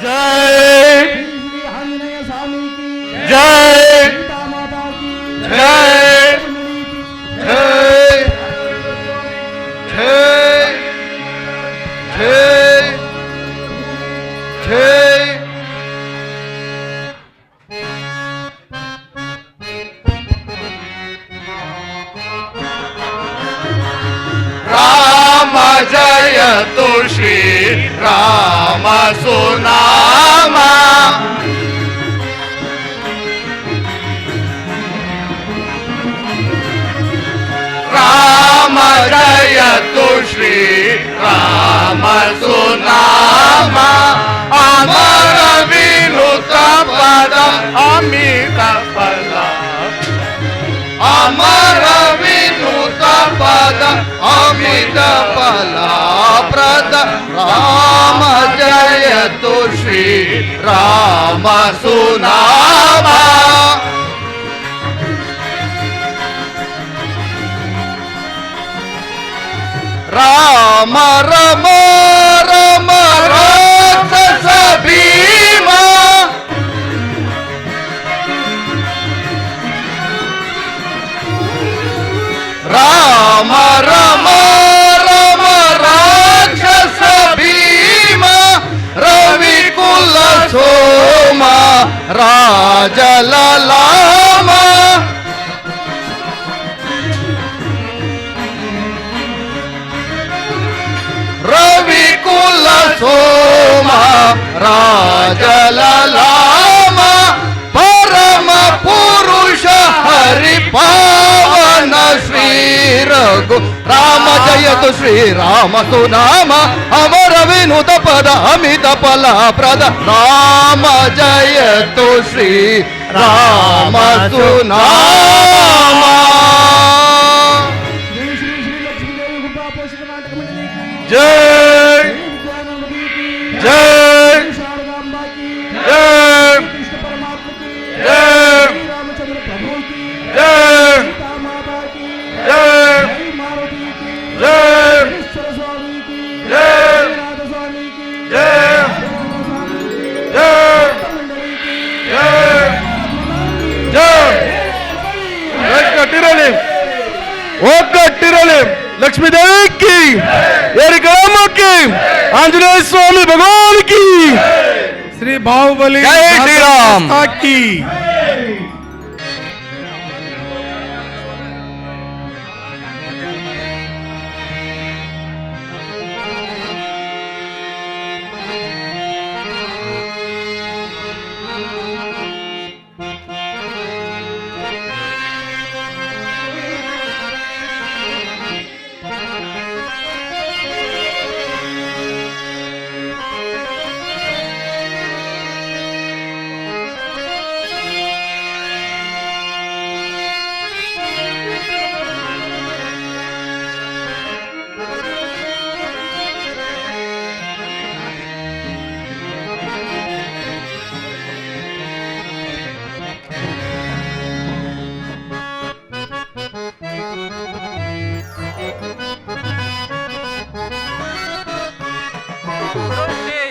जय श्री आंजनेय स्वामी की जय सीता माता की जय जय जय जय जय राम जयतु श्री राम सुनामा राम जयतु श्री राम सुनामा अमर विनुत पद अमित फला अमर विनुत पद अमित फलाप्रद राम जयतु श्री राम सुनामा राम रम रम राक्षस भीमा राम रम रम राक्षस भीमा रविकुल सोमा राजललामा रविकुल सोमा राजललामा परम पुरुष हरि पावन श्री रघु राम जयतु श्री राम सुनामा अमर विनुत पद अमित फलप्रद राम जयतु श्री राम सुनामा श्री श्री श्री लक्ष्मी देवी गुप्ता पोषक नाटक मंडली की जय विद्यानंद की जय शारदांबा की जय कृष्ण परमात्मा की जय श्री रामचंद्र प्रभु की जय सीता माता की जय जय मारुति की जय ईश्वर स्वामी की जय नाथ स्वामी की जय स्वामी की जय मंडली की जय ಒಕ್ಕಟ್ಟಿರಲಿ ಒಕ್ಕಟ್ಟಿರಲಿ ಲಕ್ಷ್ಮೀದೇವಿ ಕಿ ಏರಿಕಮ್ಮಕ್ಕೆ ಆಂಜನೇಯ ಸ್ವಾಮಿ ಭಗವಾನ್ ಕಿ श्री बाहुबली जय श्री राम। की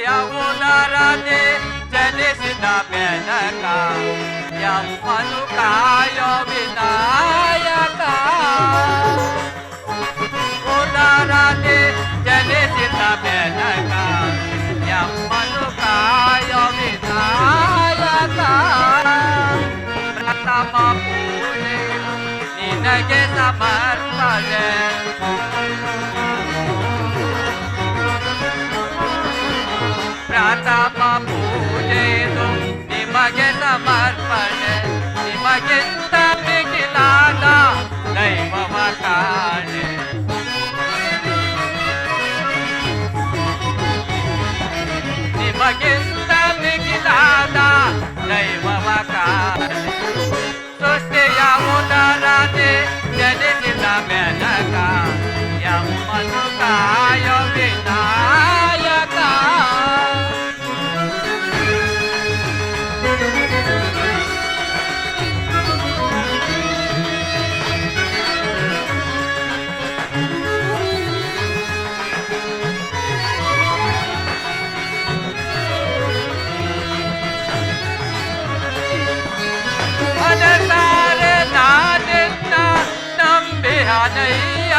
उदराने चलिसित मेनका यं मनुकाय विनायक उदराने चलिसित मेनका यं मनुकाय विनायक प्रथम पूजे निनगे समर्पणे प्रथम पूजेतु निಮಗೆ ಸಮರ್ಪಣೆ ನಿಮಗಿಂತ ಮಿಗಿಲಾದ ದೈವವ ಕಾಣೆ ನಿಮಗಿಂತ ಮಿಗಿಲಾದ ದೈವವ ಕಾಣೆ ಸೃಷ್ಟಿಯ ಉದರನೆ ಜನಿಸಿದ ಮೆನಕ ಹನಯ್ಯ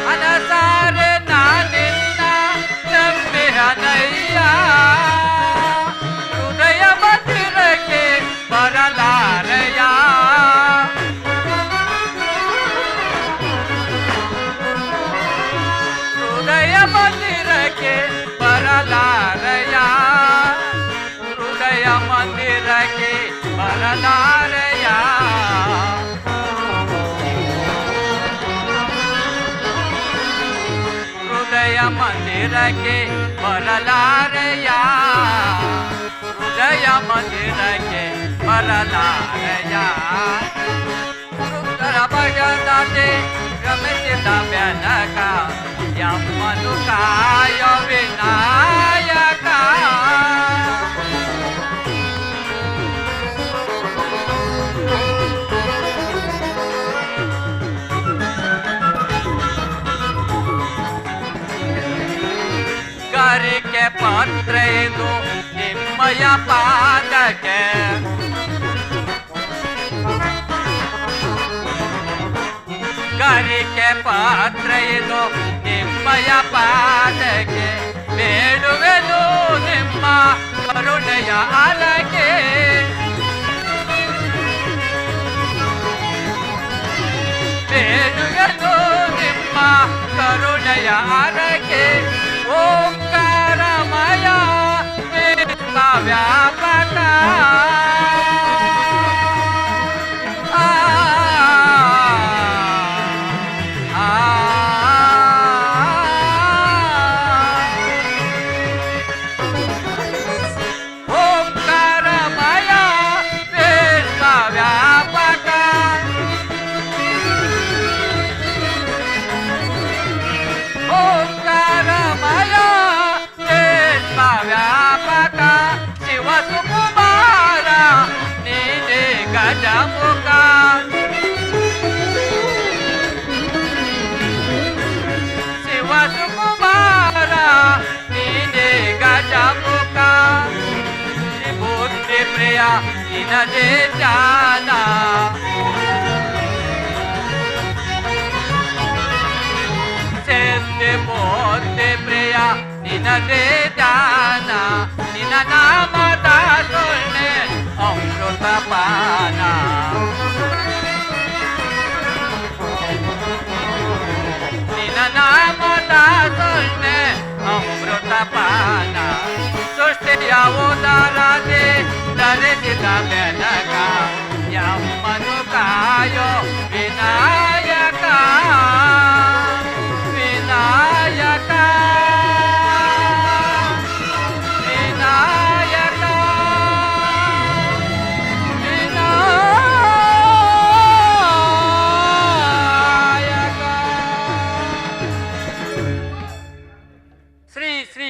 ಮನಸಾರೆ ನಾನಿನ್ನ ನಂಬಿ ಹನಯ್ಯ ಹೃದಯ ಮಂದಿರಕ್ಕೆ ಬರಲಾರಯ್ಯ ಹೃದಯ ಮಂದಿರಕ್ಕೆ ಬರಲಾರಯ್ಯ ಹೃದಯ ಮಂದಿರಕ್ಕೆ ಬರಲಾರಯ್ಯ ಹೃದಯ ಮಂದಿರಕ್ಕೆ ಬರಲಾರಯ್ಯ ಹೃದಯ ಮಂದಿರಕ್ಕೆ ಬರಲಾರಯ್ಯ ವೃದ್ಧರ ಭಜನತೆ ರಮಿಸಿದ ಬೆನಕ ಯಮ್ಮನು ಕಾಯ ವಿನಾಯಕ ಗರಿಕೆ ಪಾತ್ರ ಇದು ನಿಮ್ಮಯ ಪಾದಕ್ಕೆ ಗರಿಕೆ ಪಾತ್ರ ಇದು ನಿಮ್ಮಯ ಪಾದಕ್ಕೆ ಬೇಡುವೆನು ನಿಮ್ಮ ಕರುಣೆಯ ಅಲಗೆ ಬೇಡುವೆನು ನಿಮ್ಮ ಕರುಣೆಯ ಅಲಗೆ ಓಂಕಾರಮಯ ವ್ಯಾಪಕ ಓಂಕಾರಮಯ ವ್ಯಾಪಕ ಓಂಕಾರಮಯ ವ್ಯಾಪಕ ಶಿವ ಸುಕುಮಾರ ನೀನೆ ಗಜಮುಖ ಶಿವ ಸುಕುಮಾರ ನೀನೆ ಗಜಮುಖ ಬುದ್ಧಿ ಪ್ರಿಯ ನಿನದೇ ಜ್ಞಾನ ಸಿದ್ಧಿ ಬುದ್ಧಿ ಪ್ರಿಯ ನಿನದೇ ದಾನ ನಿನ್ನ ನಾಮದ ಸೊನ್ನೆ ಅಮೃತ ಪಾನ ನಿನ್ನ ನಾಮದ ಸೊನ್ನೆ ಅಮೃತ ಪಾನ ಸೃಷ್ಟಿಯ ಉದಾರದೆ ಧರಿಸಿದ ಬೆನಕ ಯಮ್ಮನು ಕಾಯೋ ವಿನಾಯಕ ವಿನಾಯಕ ವಿನಾಯಕ ವಿನಾಯಕ ಶ್ರೀ ಶ್ರೀ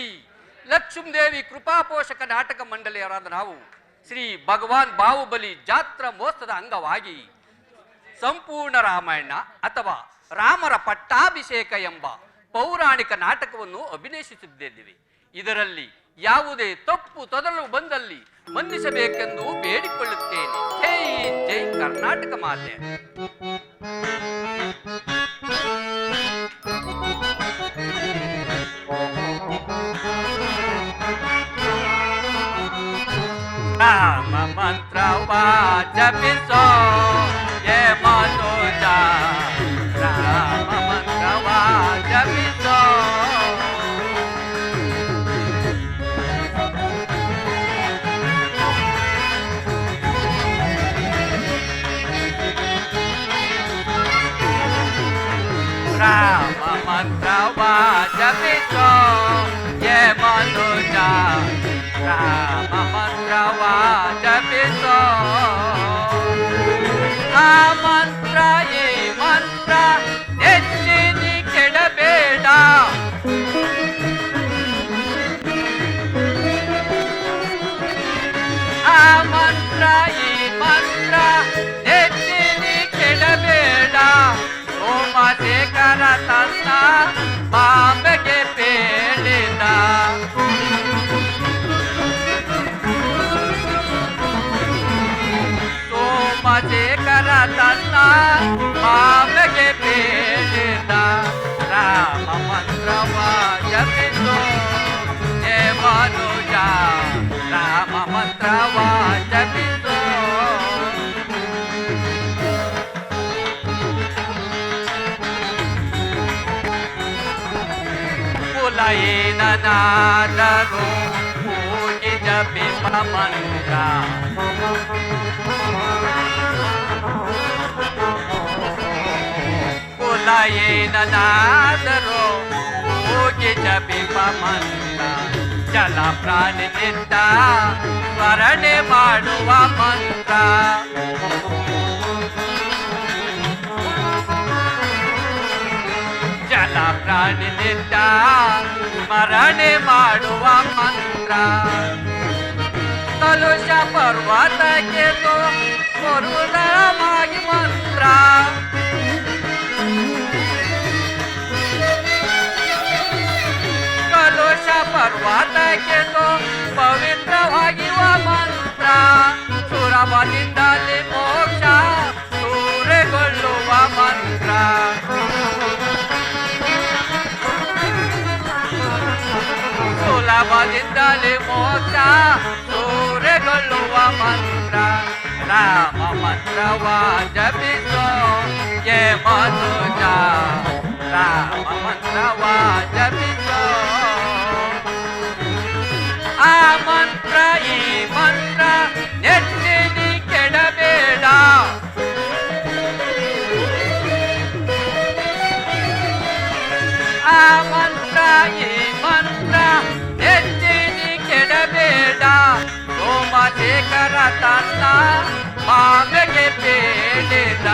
ಲಕ್ಷ್ಮೀದೇವಿ ಕೃಪಾಪೋಷಕ ನಾಟಕ ಮಂಡಳಿಯರಾದ ನಾವು ಶ್ರೀ ಭಗವಾನ್ ಬಾಹುಬಲಿ ಜಾತ್ರಾ ಮಹೋತ್ಸವದ ಅಂಗವಾಗಿ ಸಂಪೂರ್ಣ ರಾಮಾಯಣ ಅಥವಾ ರಾಮರ ಪಟ್ಟಾಭಿಷೇಕ ಎಂಬ ಪೌರಾಣಿಕ ನಾಟಕವನ್ನು ಅಭಿನಯಿಸುತ್ತಿದ್ದೇವೆ. ಇದರಲ್ಲಿ ಯಾವುದೇ ತಪ್ಪು ತೊದಲು ಬಂದಲ್ಲಿ ಮನ್ನಿಸಬೇಕೆಂದು ಬೇಡಿಕೊಳ್ಳುತ್ತೇನೆ. ಜೈ ಜೈ ಕರ್ನಾಟಕ ಮಾತೆ. ರಾಮ ಮಂತ್ರವ ಜಪಿಸೋ ಯೇ ಮನೋಜ ರಾಮ ಮಂತ್ರವ ಜಪಿಸೋ ರಾಮ ಮಂತ್ರವ ಜಪಿಸೋ ಯೇ ಮನೋಜ ರಾಮ ಮಂತ್ರವ ಜಪಿಸೋ ಆ ಮಂತ್ರ ಈ ಮಂತ್ರ ಹೆಚ್ಚಿನಿ ಕೆಡಬೇಡ ಆ ಮಂತ್ರ ಈ ಮಂತ್ರ ಹೆಚ್ಚಿನಿ ಕೆಡಬೇಡ ಸೋಮಶೇಖರ ತನ್ನ ಬಾಂಬೆಗೆ ಬೇಡಿದ ಬಾಂಬೆಗೆ ಬೇಡಿದ ರಾಮ ಮಂತ್ರವ ಜಪಿಸೋ ಹೇ ಮನುಜ ರಾಮ ಮಂತ್ರವ ಜಪಿಸೋ ಕುಲಯೇನನಾದರೂ ಹೋಗಿ ಜಪಿಪ ಮಂತ್ರ ಕುಲಯೇನನಾದರೂ ಹೋಗಿ ಜಪಿಪ ಮಂತ್ರ ಜಲ ಪ್ರಾಣಿನಿಂದ ಸ್ಮರಣೆ ಮಾಡುವ ಮಂತ್ರ ಜಲ ಪ್ರಾಣಿನಿಂದ ಸ್ಮರಣೆ ಮಾಡುವ ಮಂತ್ರ ಕಲುಷ ಪರ್ವತಕ್ಕೆ ಪುರುದರಮಾಗಿ ಮಂತ್ರ ಕಲುಷ ಪರ್ವತಕ್ಕೆ ಪವಿತ್ರವಾಗಿರುವ ಮಂತ್ರ ಸುರಮದಿಂದಲೇ ಮೋಕ್ಷ ದೂರಗೊಳ್ಳುವ ಮಂತ್ರ ಸುಲಭದಿಂದಲೇ ಮೋಕ್ಷ ದೂರಗೊಳ್ಳುವ ಮಂತ್ರ ರಾಮ ಮಂತ್ರವ ಜಪಿಸೋ ಹೇ ಮನುಜ ರಾಮ ಮಂತ್ರವ ಜಪಿಸೋ ಆ ಮಂತ್ರ ಈ ಮಂತ್ರ ನೆಟ್ಟಿನಿ ಕೆಡಬೇಡ ಆ ಮಂತ್ರ ಈ ಮಂತ್ರ ನೆಟ್ಟಿನಿ ಕೆಡಬೇಡ ಸೋಮಶೇಖರ ತನ್ನ ಬಾಂಬೆಗೆ ಬೇಡಿದ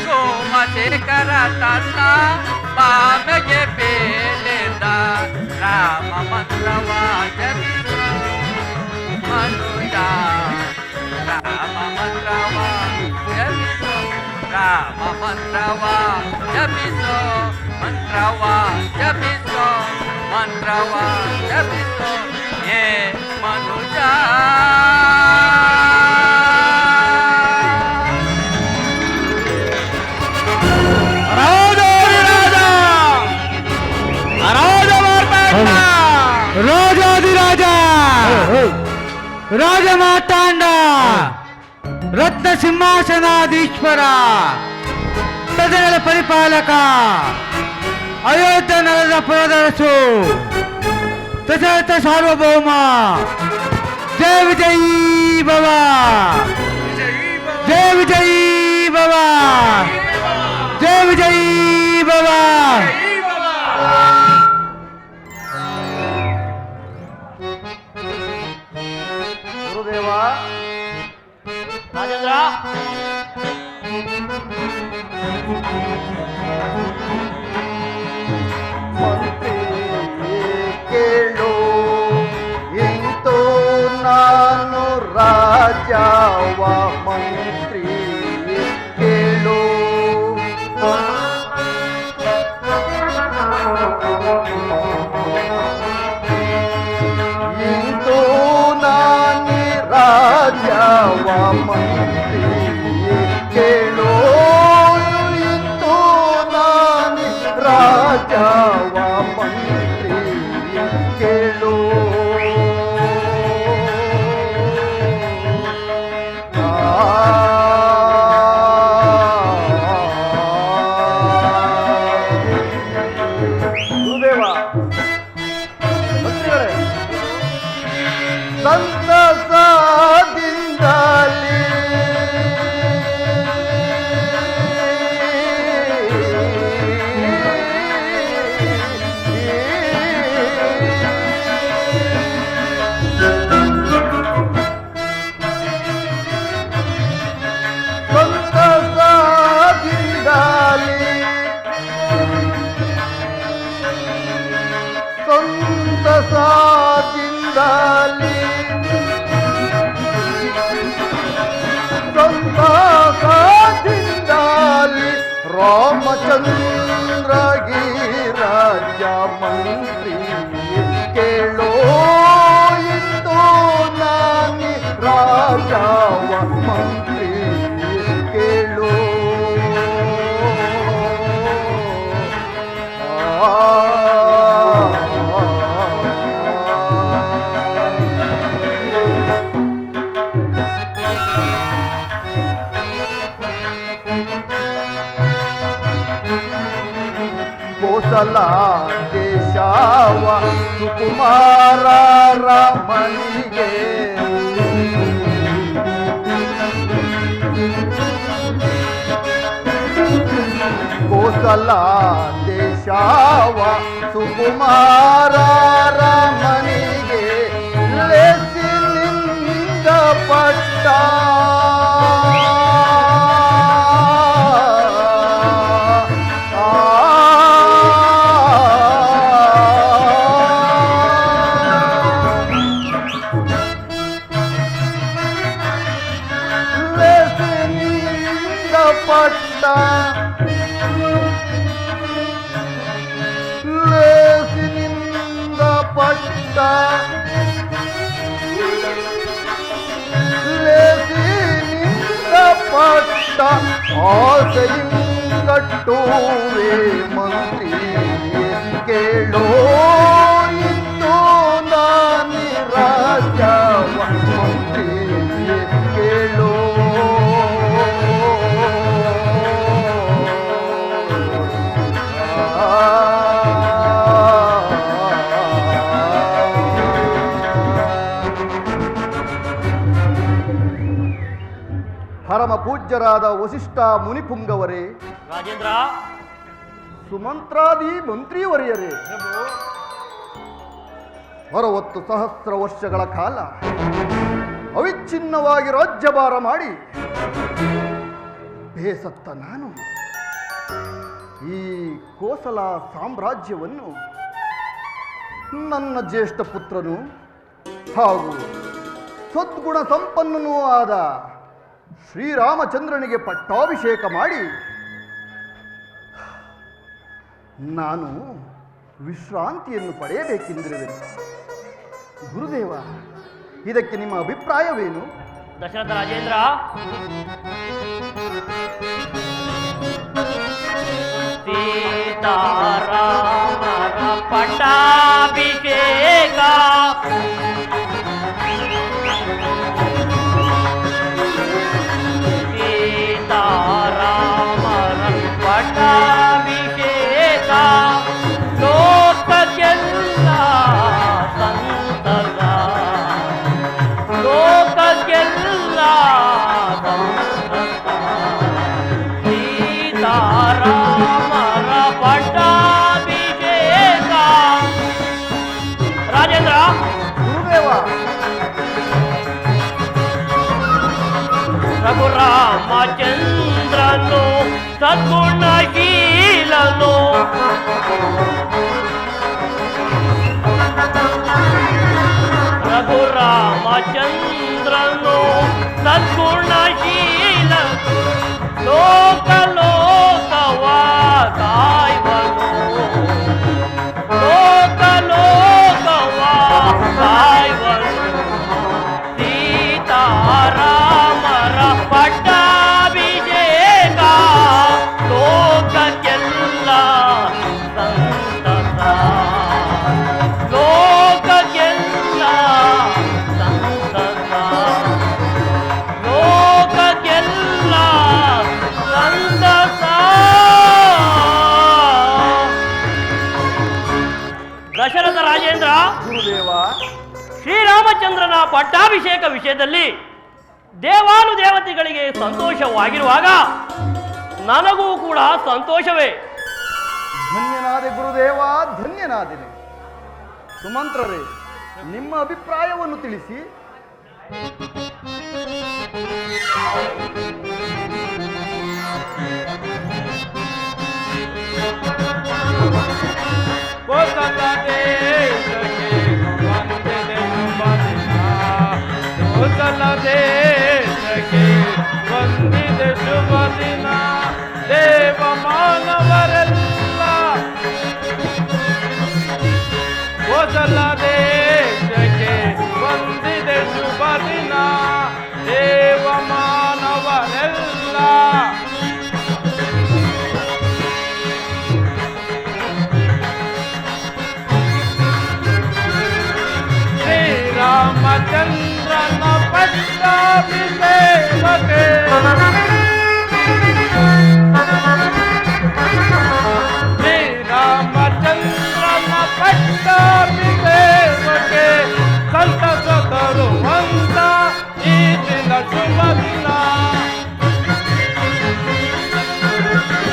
ಸೋಮಶೇಖರ ತನ್ನ ಬಾಂಬೆಗೆ ಬೇಡಿದ ರಾಮ ಮಂತ್ರವ ಜಪಿಸೋ ಮನುಜ ರಾಮ ಮಂತ್ರವ ಜಪಿಸೋ ರಾಮ ಮಂತ್ರವ ಜಪಿಸೋ ಮಂತ್ರವ ಜಪಿಸೋ ಮಂತ್ರವ ಜಪಿಸೋ ಹೇ ಮನುಜ ರಾಜಾಧಿರಾಜ ರಾಜ ಮಾರ್ತಾಂಡ ರಾಜಾಧಿರಾಜ ರಾಜ ಮಾರ್ತಾಂಡ ರತ್ನ ಸಿಂಹಾಸನಾಧೀಶ್ವರ ಪ್ರಜೆಗಳ ಪರಿಪಾಲಕ ಅಯೋಧ್ಯ ನಗರದ ಪುರದರಸು ದಶರಥ ಸಾರ್ವಭೌಮ ಜಯ ವಿಜಯೀ ಭವ ಜಯ ವಿಜಯೀ ಭವ ಜಯ ವಿಜಯೀ ಭವ ಗುರುದೇವ ರಾಜೇಂದ್ರ ಕೇಳು ಇಂತು ನಾನು ರಾಜವ ಮಂತ್ರಿ ಕೇಳು ಇಂತು ನಾನಿ ರಾಜವ ಮಂತ್ರಿ ಕೇಳು ಇಂತು ನಾನಿ ರಾಜವ ಮಂತ್ರಿ ಕೇಳು ಗುರುದೇವ ಮಂತ್ರಿಗಳೇ ಸಂತಸದಿಂದಲೇ ಸಂತಸದಿಂದಲೇ ಸಂತಸದಿಂದಲೇ ರಾಮಚಂದ್ರಗಿ ರಾಜ ಮಂತ್ರಿ ಕೇಳೋ ಇಂದು ನಾನಿ ರಾಜ ರಾಜ್ಯವ ಮಂತ್ರಿ ಕೇಳು ಕೋಸಲ ದೇಶವ ಸುಕುಮಾರ ರಮಣಿಗೆ ಕೋಸಲ ದೇಶವ ಸುಕುಮಾರ ರಮಣಿಗೆ ಲೆಸಿನಿಂದ ಪಟ್ಟ ಲೇಸಿನಿಂದ ಪಟ್ಟ ಲೇಸಿನಿಂದ ಪಟ್ಟ ಆಸೆಯಿಂಗಟ್ಟುವೆ ಮಂತ್ರಿ ಕೇಳೋ ಇತ್ತು ನಾನಿ ರಾಜವ ಮಂತ್ರಿ ಕೇಳೋ ಪರಮ ಪೂಜ್ಯರಾದ ವಸಿಷ್ಠ ಮುನಿಪುಂಗವರೇ, ರಾಜೇಂದ್ರ, ಸುಮಂತ್ರಾದಿ ಮಂತ್ರಿವರಿಯರೇ, 60 ಸಹಸ್ರ ವರ್ಷಗಳ ಕಾಲ ಅವಿಚ್ಛಿನ್ನವಾಗಿ ರಾಜ್ಯಭಾರ ಮಾಡಿ ಬೇಸತ್ತ ನಾನು ಈ ಕೋಸಲ ಸಾಮ್ರಾಜ್ಯವನ್ನು ನನ್ನ ಜ್ಯೇಷ್ಠ ಪುತ್ರನು ಹಾಗೂ ಸದ್ಗುಣ ಸಂಪನ್ನನೂ ಆದ ಶ್ರೀರಾಮಚಂದ್ರನಿಗೆ ಪಟ್ಟಾಭಿಷೇಕ ಮಾಡಿ ನಾನು ವಿಶ್ರಾಂತಿಯನ್ನು ಪಡೆಯಬೇಕೆಂದಿರುವೆನು. ಗುರುದೇವ, ಇದಕ್ಕೆ ನಿಮ್ಮ ಅಭಿಪ್ರಾಯವೇನು? ದಶರಥ ರಾಜೇಂದ್ರ, ಸೀತಾರಾಮರ ಪಟ್ಟಾಭಿಷೇಕ ಸೀತಾರಾಮರ ಪಟ್ಟಾಭಿಷೇಕ ಲೋಕಕ್ಕೆಲ್ಲ ಸಂತಸ, ಲೋಕಕ್ಕೆಲ್ಲ ಸಂತಸ. ಸೀತಾರಾಮರ ಪಟ್ಟಾಭಿಷೇಕ. ರಾಜೇಂದ್ರ, ಗುರುದೇವ, ರಘುರಾಮಚಂದ್ರನು ಸದ್ಗುಣಶೀಲನು, ರಘುರಾಮಚಂದ್ರನು ಸದ್ಗುಣಶೀಲ, ಲೋಕ ಲೋಕವ ಕಾಯ್ವನು, ಲೋಕ ಲೋಕವ ಕಾಯ್ವನು. ಸೀತಾರಾಮರ ಪಟ್ಟಾಭಿಷೇಕ ಲೋಕಕ್ಕೆಲ್ಲ ಸಂತಸ, ಲೋಕಕ್ಕೆಲ್ಲ ಸಂತಸ, ಲೋಕಕ್ಕೆಲ್ಲ ಸಂತಸ. ದಶರಥ ರಾಜೇಂದ್ರ, ಗುರುದೇವ, ಶ್ರೀರಾಮಚಂದ್ರನ ಪಟ್ಟಾಭಿಷೇಕ ವಿಷಯದಲ್ಲಿ ದೇವಾನುದೇವತೆಗಳಿಗೆ ಸಂತೋಷವಾಗಿರುವಾಗ ನನಗೂ ಕೂಡ ಸಂತೋಷವೇ. ಧನ್ಯನಾದೆ ಗುರುದೇವ, ಧನ್ಯನಾದೆನೆ. ಸುಮಂತ್ರರೇ, ನಿಮ್ಮ ಅಭಿಪ್ರಾಯವನ್ನು ತಿಳಿಸಿ. ದೇಶಕ್ಕೆ ವಂದಿದೆ ಶುಭ ದಿನ, ದೇವ ಮಾನವರೆಲ್ಲ ಕೋಸಲ ದೇಶಕ್ಕೆ ವಂದಿದೆ ಶುಭ ದಿನ, ದೇವ ಶುಭ ದಿನ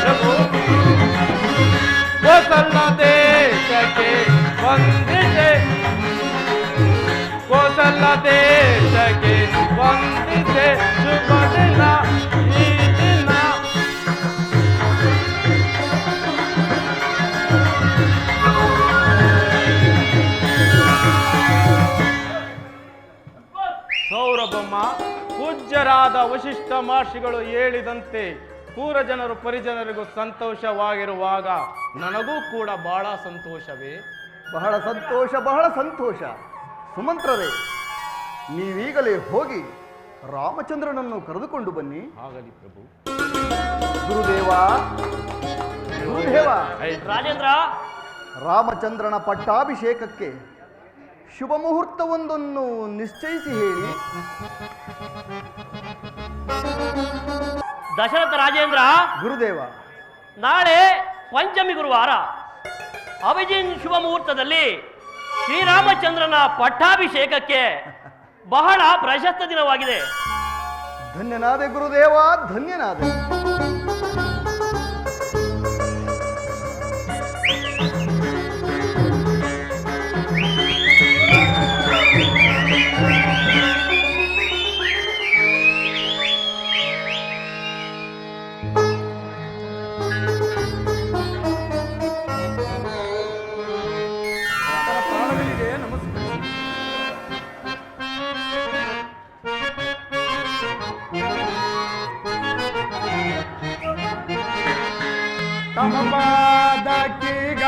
ಪ್ರಭು ಕೋಸಲ ದೇಶಕ್ಕೆ ವಂದಿಸೆ ಕೋಸಲ ದೇಶಕ್ಕೆ ವಂದಿಸೆ ಶುಭ ದಿನ ಈ ದಿನ ಸೌರಭಮ್ಮ ಪೂಜ್ಯರಾದ ವಶಿಷ್ಠ ಮಹರ್ಷಿಗಳು ಹೇಳಿದಂತೆ ಪೂರ ಜನರು ಪರಿಜನರಿಗೂ ಸಂತೋಷವಾಗಿರುವಾಗ ನನಗೂ ಕೂಡ ಬಹಳ ಸಂತೋಷವೇ. ಬಹಳ ಸಂತೋಷ, ಬಹಳ ಸಂತೋಷ. ಸುಮಂತ್ರರೇ, ನೀವೀಗಲೇ ಹೋಗಿ ರಾಮಚಂದ್ರನನ್ನು ಕರೆದುಕೊಂಡು ಬನ್ನಿ. ಆಗಲಿ ಪ್ರಭು. ಗುರುದೇವ, ಗುರುದೇವ, ರಾಜೇಂದ್ರ, ರಾಮಚಂದ್ರನ ಪಟ್ಟಾಭಿಷೇಕಕ್ಕೆ ಶುಭ ಮುಹೂರ್ತವೊಂದನ್ನು ನಿಶ್ಚಯಿಸಿ ಹೇಳಿ. ದಶರಥ ರಾಜೇಂದ್ರ, ಗುರುದೇವ, ನಾಳೆ ಪಂಚಮಿ ಗುರುವಾರ ಅಭಿಜಿನ್ ಶುಭ ಮುಹೂರ್ತದಲ್ಲಿ ಶ್ರೀರಾಮಚಂದ್ರನ ಪಟ್ಟಾಭಿಷೇಕಕ್ಕೆ ಬಹಳ ಪ್ರಶಸ್ತ ದಿನವಾಗಿದೆ. ಧನ್ಯನಾದೆ ಗುರುದೇವ, ಧನ್ಯನಾದೆ. ತಮಪಾದಕ್ಕೀಗ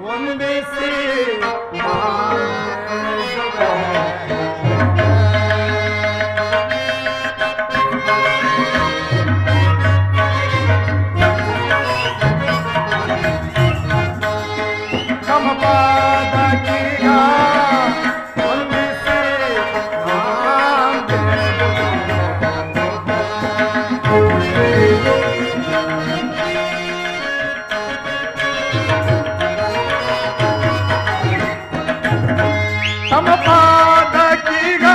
ವಂದಿಸಿ ತಮಪಾದಕ್ಕೀಗ ವಂದಿಸಿ ತಮಪಾದಕ್ಕೀಗ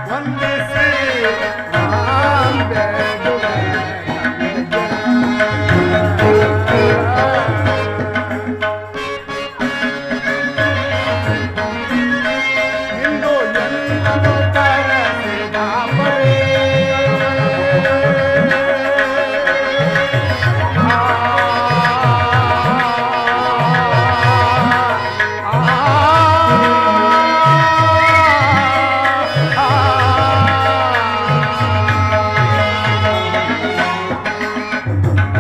ವಂದಿಸಿ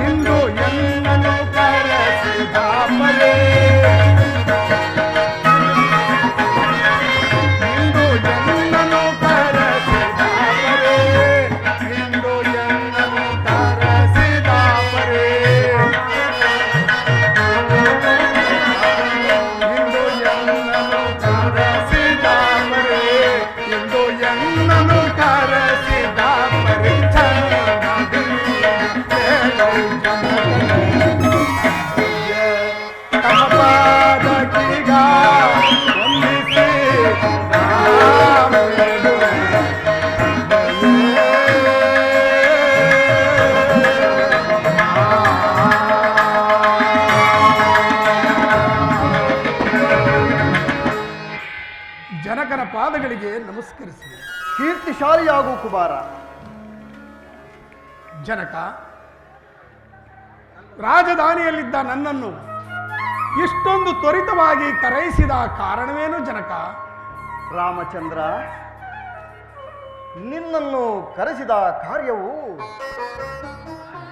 ಇಂದು ಎಲ್ಲರೂ ಕರೆಸಿದ ಬರೇ ಇಂದು ಎಲ್ಲರೂ ಕರೆಸಿದ ಬರೇ ಇಂದು ಎಲ್ಲರೂ ಕರೆಸಿದ ಬರೇ ಇಂದು ಎಲ್ಲರೂ ಕರೆಸಿದ ಬರೇ ಇಂದು ಎಲ್ಲರೂ ಕರೆಸಿದ ಬರೇ ಇಂದು ಎಲ್ಲರೂ ಕರೆಸಿದ ಬರೇ ತಮಪಾದಕ್ಕೀಗ ವಂದಿಸಿ ಜನಕನ ಪಾದಗಳಿಗೆ ನಮಸ್ಕರಿಸಿ. ಕೀರ್ತಿಶಾಲಿಯಾಗು ಕುಮಾರ. ಜನಕ, ರಾಜಧಾನಿಯಲ್ಲಿದ್ದ ನನ್ನನ್ನು ಇಷ್ಟೊಂದು ತ್ವರಿತವಾಗಿ ಕರೆಯಿಸಿದ ಕಾರಣವೇನು ಜನಕ? ರಾಮಚಂದ್ರ, ನಿನ್ನನ್ನು ಕರೆಸಿದ ಕಾರ್ಯವು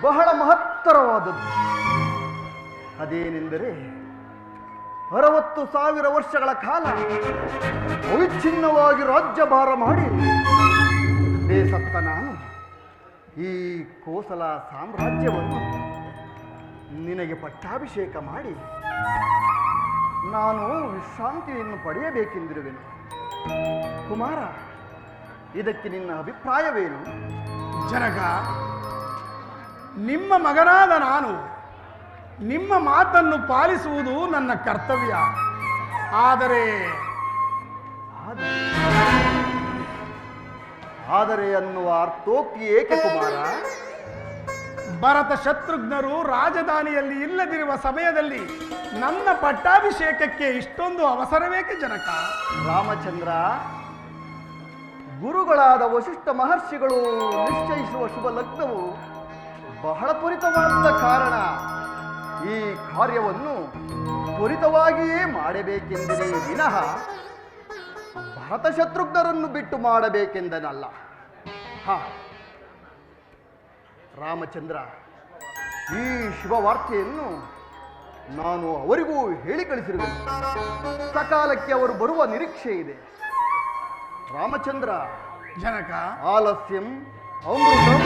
ಬಹಳ ಮಹತ್ತರವಾದದ್ದು. ಅದೇನೆಂದರೆ 60,000 ವರ್ಷಗಳ ಕಾಲ ಅವಿಚ್ಛಿನ್ನವಾಗಿ ರಾಜ್ಯಭಾರ ಮಾಡಿ ಬೇಸತ್ತ ನಾನು ಈ ಕೋಸಲ ಸಾಮ್ರಾಜ್ಯವನ್ನು ನಿನಗೆ ಪಟ್ಟಾಭಿಷೇಕ ಮಾಡಿ ನಾನು ವಿಶ್ರಾಂತಿಯನ್ನು ಪಡೆಯಬೇಕೆಂದಿರುವೆನು. ಕುಮಾರ, ಇದಕ್ಕೆ ನಿನ್ನ ಅಭಿಪ್ರಾಯವೇನು? ಜನಕ, ನಿಮ್ಮ ಮಗನಾದ ನಾನು ನಿಮ್ಮ ಮಾತನ್ನು ಪಾಲಿಸುವುದು ನನ್ನ ಕರ್ತವ್ಯ. ಆದರೆ ಆದರೆ ಅನ್ನುವ ಅರ್ಥೋಕ್ತಿ ಏಕೆ ಕುಮಾರ? ಭರತ ಶತ್ರುಘ್ನರು ರಾಜಧಾನಿಯಲ್ಲಿ ಇಲ್ಲದಿರುವ ಸಮಯದಲ್ಲಿ ನನ್ನ ಪಟ್ಟಾಭಿಷೇಕಕ್ಕೆ ಇಷ್ಟೊಂದು ಅವಸರವೇಕೆ ಜನಕ? ರಾಮಚಂದ್ರ, ಗುರುಗಳಾದ ವಶಿಷ್ಠ ಮಹರ್ಷಿಗಳು ನಿಶ್ಚಯಿಸುವ ಶುಭ ಲಗ್ನವು ಬಹಳ ತ್ವರಿತವಾದ ಕಾರಣ ಈ ಕಾರ್ಯವನ್ನು ತ್ವರಿತವಾಗಿಯೇ ಮಾಡಬೇಕೆಂದರೆ ವಿನಃ ಭರತ ಶತ್ರುಘ್ನರನ್ನು ಬಿಟ್ಟು ಮಾಡಬೇಕೆಂದನಲ್ಲ. ರಾಮಚಂದ್ರ, ಈ ಶುಭ ವಾರ್ತೆಯನ್ನು ನಾನು ಅವರಿಗೂ ಹೇಳಿ ಕಳಿಸಿರುವೆನು. ಸಕಾಲಕ್ಕೆ ಅವರು ಬರುವ ನಿರೀಕ್ಷೆ ಇದೆ. ರಾಮಚಂದ್ರ, ಜನಕ, ಆಲಸ್ಯಂ ಅಮೃತಂ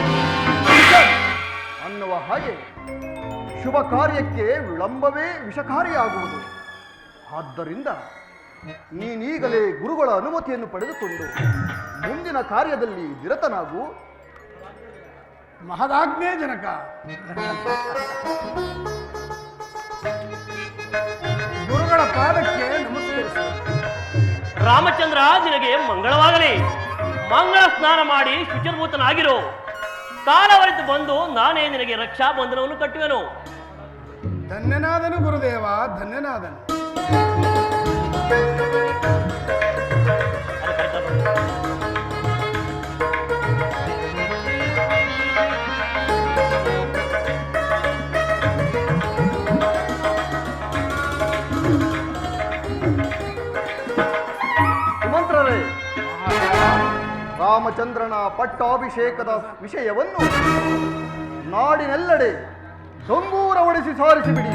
ವಿಷಂ ಅನ್ನುವ ಹಾಗೆ ಶುಭ ಕಾರ್ಯಕ್ಕೆ ವಿಳಂಬವೇ ವಿಷಕಾರಿಯಾಗುವುದು. ಆದ್ದರಿಂದ ನೀನೀಗಲೇ ಗುರುಗಳ ಅನುಮತಿಯನ್ನು ಪಡೆದುಕೊಂಡು ಮುಂದಿನ ಕಾರ್ಯದಲ್ಲಿ ನಿರತನಾಗು. ಮಹದಾಜ್ಞೆ ಜನಕ. ಗುರುಗಳ ಪಾದಕ್ಕೆ ನಮಸ್ಕರಿಸು. ರಾಮಚಂದ್ರ, ನಿನಗೆ ಮಂಗಳವಾಗಲಿ. ಮಂಗಳ ಸ್ನಾನ ಮಾಡಿ ಶುಚಿರ್ಭೂತನಾಗಿರು. ಕಾಲವರಿತು ಬಂದು ನಾನೇ ನಿನಗೆ ರಕ್ಷಾ ಬಂಧನವನ್ನು ಕಟ್ಟುವೆನು. ಧನ್ಯನಾದನು ಗುರುದೇವ, ಧನ್ಯನಾದನು. ಸುಮಂತ್ರರೇ, ರಾಮಚಂದ್ರನ ಪಟ್ಟಾಭಿಷೇಕದ ವಿಷಯವನ್ನು ನಾಡಿನೆಲ್ಲೆಡೆ ಡೊಂಗೂರ ಹೊಡೆಸಿ ಸಾರಿಸಿಬಿಡಿ.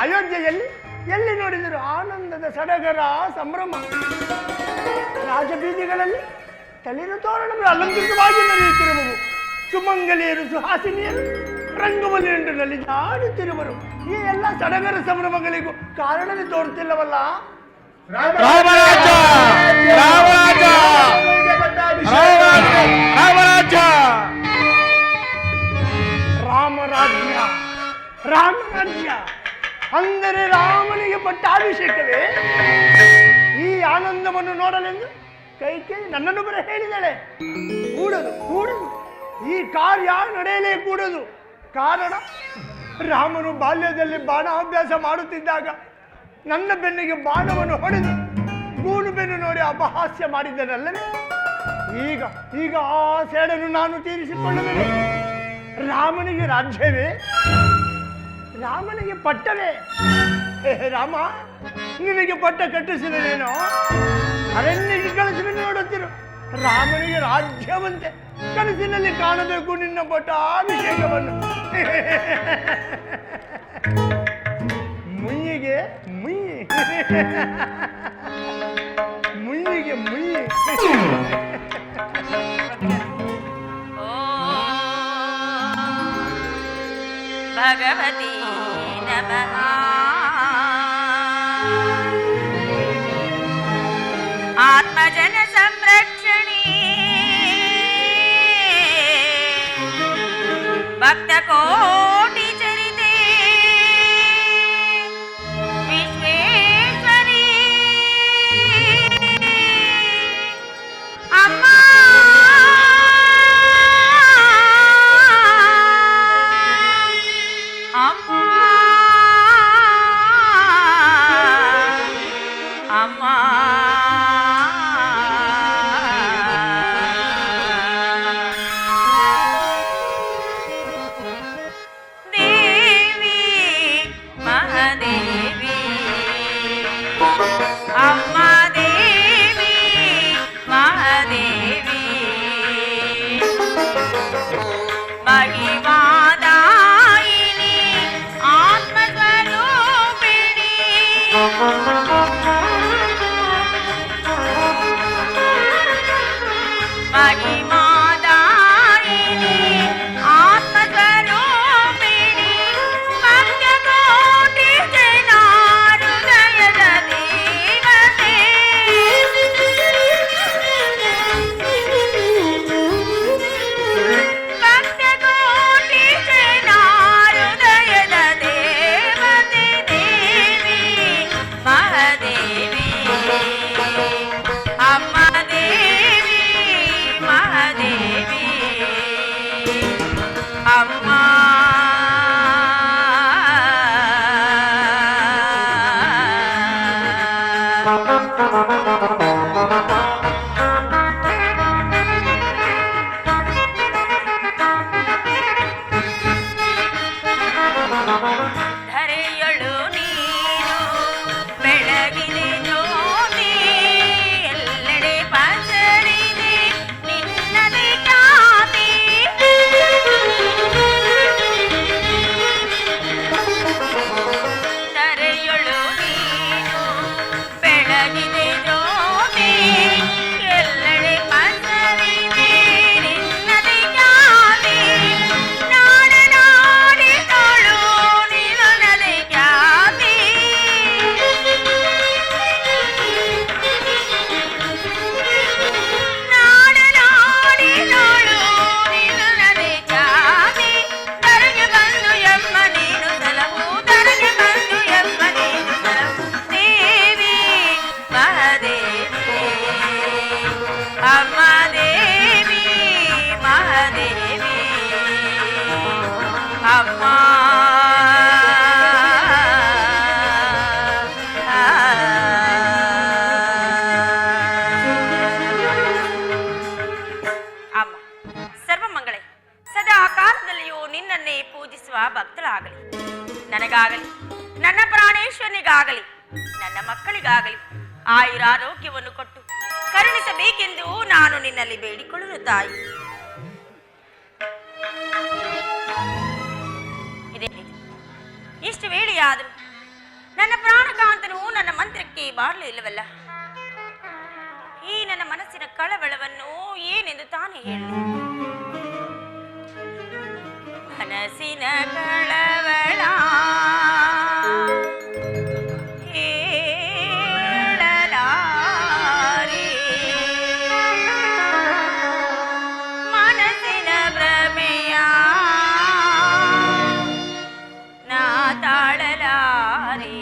ಅಯೋಧ್ಯೆಯಲ್ಲಿ ಎಲ್ಲಿ ನೋಡಿದರು ಆನಂದದ ಸಡಗರ ಸಂಭ್ರಮ. ರಾಜಬೀದಿಗಳಲ್ಲಿ ತಳಿರು ತೋರಣಗಳು ಅಲಂಕೃತವಾಗಿ ನಡೆಯುತ್ತಿರುವವು. ಸುಮಂಗಲಿಯರು ಸುಹಾಸಿನಿಯರು ರಂಗವಲ್ಲಿನಲ್ಲಿ ಆಡುತ್ತಿರುವರು. ಈ ಎಲ್ಲ ಸಡಗರ ಸಂಭ್ರಮಗಳಿಗೂ ಕಾರಣವೇ ತೋರುತ್ತಿಲ್ಲವಲ್ಲ? ರಾಮರಾಜ್ಯ ಬಾಣವನ್ನು ನೋಡಲೆಂದು ಕೈಕೇಯಿ ನನ್ನನ್ನು ಬರ ಹೇಳಿದಳೆ. ಕೂಡದು ಕೂಡದು ಈ ಕಾರ್ಯ ನಡೆಯಲೇ ಕೂಡದು. ಕಾರಣ ರಾಮನು ಬಾಲ್ಯದಲ್ಲಿ ಬಾಣ ಅಭ್ಯಾಸ ಮಾಡುತ್ತಿದ್ದಾಗ ನನ್ನ ಬೆನ್ನಿಗೆ ಬಾಣವನ್ನು ಹೊಡೆದು ಗೂಡು ಬೆನ್ನು ನೋಡಿ ಅಪಹಾಸ್ಯ ಮಾಡಿದ್ದನಲ್ಲವೇ. ಈಗ ಈಗ ಆ ಸೇಡನ್ನು ನಾನು ತೀರಿಸಿಕೊಳ್ಳಬೇಕು. ರಾಮನಿಗೆ ರಾಜ್ಯವೇ, ರಾಮನಿಗೆ ಪಟ್ಟವೇ. ರಾಮ, ನಿನಗೆ ಪಟ್ಟ ಕಟ್ಟಿಸಿದನೇನೋ ಅರಣ್ಯಕ್ಕೆ ಕಳಿಸಿ ನೋಡುತ್ತಿರು. ರಾಮನಿಗೆ ರಾಜ್ಯವಂತೆ ಕನಸಿನಲ್ಲಿ ಕಾಣಬೇಕು ನಿನ್ನ ಪಟ್ಟಾಭಿಷೇಕವನ್ನು. ಮುಯ್ಯಿಗೆ ಮುಯ್ಯಿ, ಮುಯ್ಯಿಗೆ ಮುಯ್ಯಿ. ಭಗವತಿ ನಮಃ. ಆತ್ಮಜನ ಸಂರಕ್ಷಣೆ ಭಕ್ತ ಕೋಟಿ ಚರಿತೆ ವಿಶ್ವೇಶ್ವರಿ ಅಮ್ಮ. ಅಮ್ಮ ಅಮ್ಮ ದೇವಿ ಮಹಾದೇವಿ ಅಮ್ಮ ದೇವಿ ಮಹಾದೇವಿ ಮಹಿಮಾದಾಯಿನಿ ಆತ್ಮಸ್ವರೂಪಿಣಿ ಮಹಿಮಾದಾಯಿನಿ ಆತ್ಮಸ್ವರೂಪಿಣಿ ಭಕ್ತಕೋಟಿ ಜನಾರುದಯದ ದೇವತೆ. ಭಕ್ತಕೋಟಿ ಜನಾರುದಯದ ದೇವತೆ ದೇವಿ ಮಹಾದೇವಿ ಅಮ್ಮ ದೇವಿ ಮಹಾದೇವಿ ಅಮ್ಮ. ಧರೆಯೊಳು ನೀನು ಬೆಳಗಿದೆ ಜ್ಯೋತಿ ಎಲ್ಲೆಡೆ ಪಸರಿದೆ ನಿನ್ನದೇ ಖ್ಯಾತಿ. ಧರೆಯೊಳು ನೀನು ಬೆಳಗಿದೆ ಜ್ಯೋತಿ ಎಲ್ಲೆಡೆ ಪಸರಿದೆ ನಿನ್ನದೇ ಖ್ಯಾತಿ. ನಾಡನಾಡಿದಳು ನಿನ್ನದೇ ಖ್ಯಾತಿ. ನಾಡನಾಡಿದಳು ನಿನ್ನದೇ ಖ್ಯಾತಿ. ಧರೆಗೆ ಬಂದು ಎಮ್ಮ ನೀನು ಸಲಹು, ಧರೆಗೆ ಬಂದು ಎಮ್ಮ ನೀನು ಸಲಹು. ದೇವಿ ಮಹಾದೇವಿ ಅಮ್ಮ ದೇವಿ ಮಹಾದೇವಿ ಅಮ್ಮ. ಅಮ್ಮ ಸರ್ವಮಂಗಳೆ, ಸದಾ ಕಾಲದಲ್ಲಿಯೂ ನಿನ್ನನ್ನೇ ಪೂಜಿಸುವ ಭಕ್ತರಾಗಲಿ. ನನಗಾಗಲಿ, ನನ್ನ ಪ್ರಾಣೇಶ್ವರನಿಗಾಗಲಿ, ನನ್ನ ಮಕ್ಕಳಿಗಾಗಲಿ ಆಯುರಾರೋಗ್ಯವನ್ನು ಕೊಟ್ಟು ಕರುಣಿಸಬೇಕೆಂದು ನಾನು ನಿನ್ನಲ್ಲಿ ಬೇಡಿಕೊಳ್ಳುವ ತಾಯಿ. ಇದೇ ಇಷ್ಟು ವೇಳೆಯಾದರೂ ನನ್ನ ಪ್ರಾಣಕಾಂತನು ನನ್ನ ಮಂತ್ರಕ್ಕೆ ಬಾರಲೇ ಇಲ್ಲವಲ್ಲ. ಈ ನನ್ನ ಮನಸ್ಸಿನ ಕಳವಳವನ್ನು ಏನೆಂದು ತಾನೇ ಹೇಳಿ. ಮನಸ್ಸಿನ ಕಳವಳ ಹೇಳಲಾರೆ, ಮನಸ್ಸಿನ ಭ್ರಮೆಯ ನಾ ತಾಳಲಾರೆ.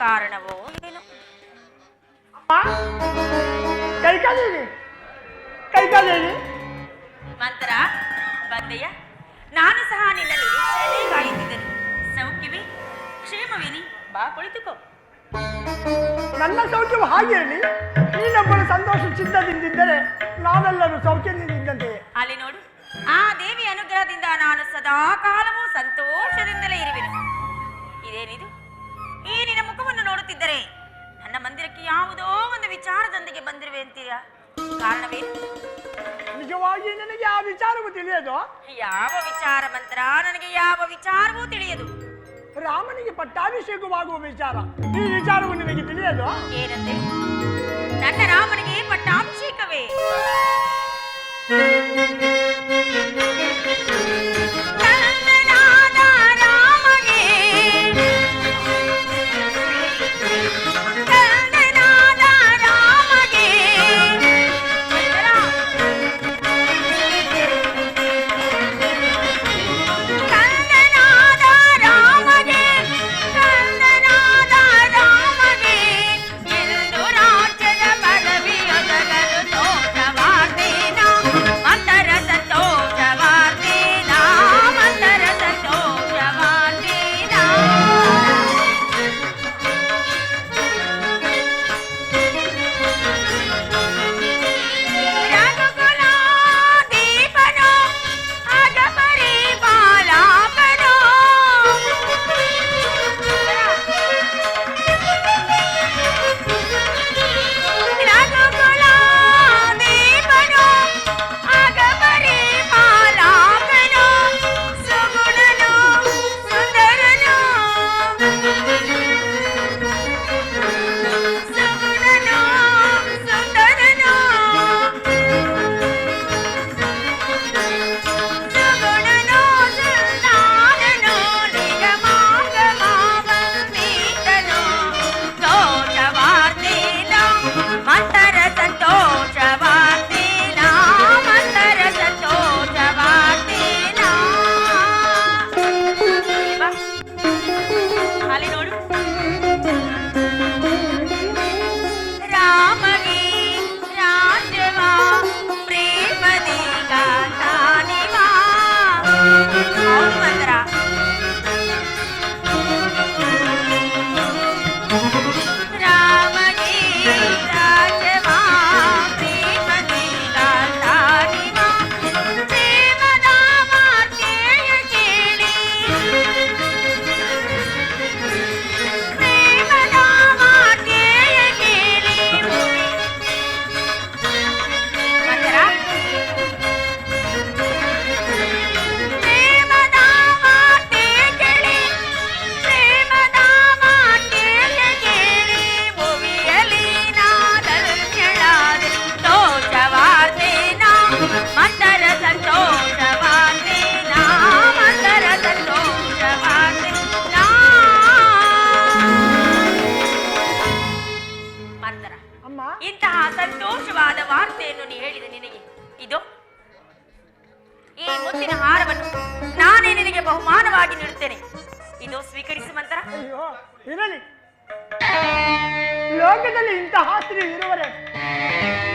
ಕಾರಣವೋ ಏನು? ಕೈಕಾಲೇನಿ ಮಂತ್ರ ಬಂದೆಯ? ನಾನು ಸಹ ನಿನ್ನ ನಿರೀಕ್ಷೆಯಲ್ಲೇ ಕಾಯುತ್ತಿದ್ದೇನೆ. ಸೌಖ್ಯವೇ? ಕ್ಷೇಮವೇನಿ? ಬಾ ಕುಳಿತುಕೋ. ನನ್ನ ಸೌಖ್ಯವು ಹಾಗೆ ಹೇಳಿ. ನೀನೊಬ್ಬಳು ಸಂತೋಷ ಚಿತ್ತದಿಂದಿದ್ದರೆ ನಾವೆಲ್ಲರೂ ಸೌಖ್ಯದಿಂದಿದ್ದಂತೆ. ಅಲ್ಲಿ ನೋಡು, ಆ ದೇವಿ ಅನುಗ್ರಹದಿಂದ ನಾನು ಸದಾ ಕಾಲವೂ ಸಂತೋಷದಿಂದಲೇ ಇರುವೆನು. ಇದೇನಿದು? ಈ ನಿನ್ನ ಮುಖವನ್ನು ನೋಡುತ್ತಿದ್ದರೆ ನನ್ನ ಮಂದಿರಕ್ಕೆ ಯಾವುದೋ ಒಂದು ವಿಚಾರದೊಂದಿಗೆ ಬಂದಿರುವೆ ಅಂತೀರಾ? ಕಾರಣವೇನು? ನಿಜವಾಗಿ ನನಗೆ ಆ ವಿಚಾರವು ತಿಳಿಯದು. ಯಾವ ವಿಚಾರ ಮಂತ್ರ? ನನಗೆ ಯಾವ ವಿಚಾರವೂ ತಿಳಿಯದು. ರಾಮನಿಗೆ ಪಟ್ಟಾಭಿಷೇಕವಾಗುವ ವಿಚಾರ. ಈ ವಿಚಾರವು ನಿನಗೆ ತಿಳಿಯದು? ಏನಂತೆ? ನನ್ನ ರಾಮನಿಗೆ ಪಟ್ಟಾಭಿಷೇಕವೇ? ಇಂತಹ ಸಂತೋಷವಾದ ವಾರ್ತೆಯನ್ನು ನೀ ಹೇಳಿದೆ ನಿನಗೆ. ಇದು ಈ ಮುತ್ತಿನ ಹಾರವನ್ನು ನಾನೇ ನಿನಗೆ ಬಹುಮಾನವಾಗಿ ನೀಡುತ್ತೇನೆ. ಇದು ಸ್ವೀಕರಿಸು ಮಂತ್ರ. ಅಯ್ಯೋ ಇರಲಿ, ಲೋಕದಲ್ಲಿ ಇಂತಹ ಸ್ತ್ರೀ ಇರುವರೆ.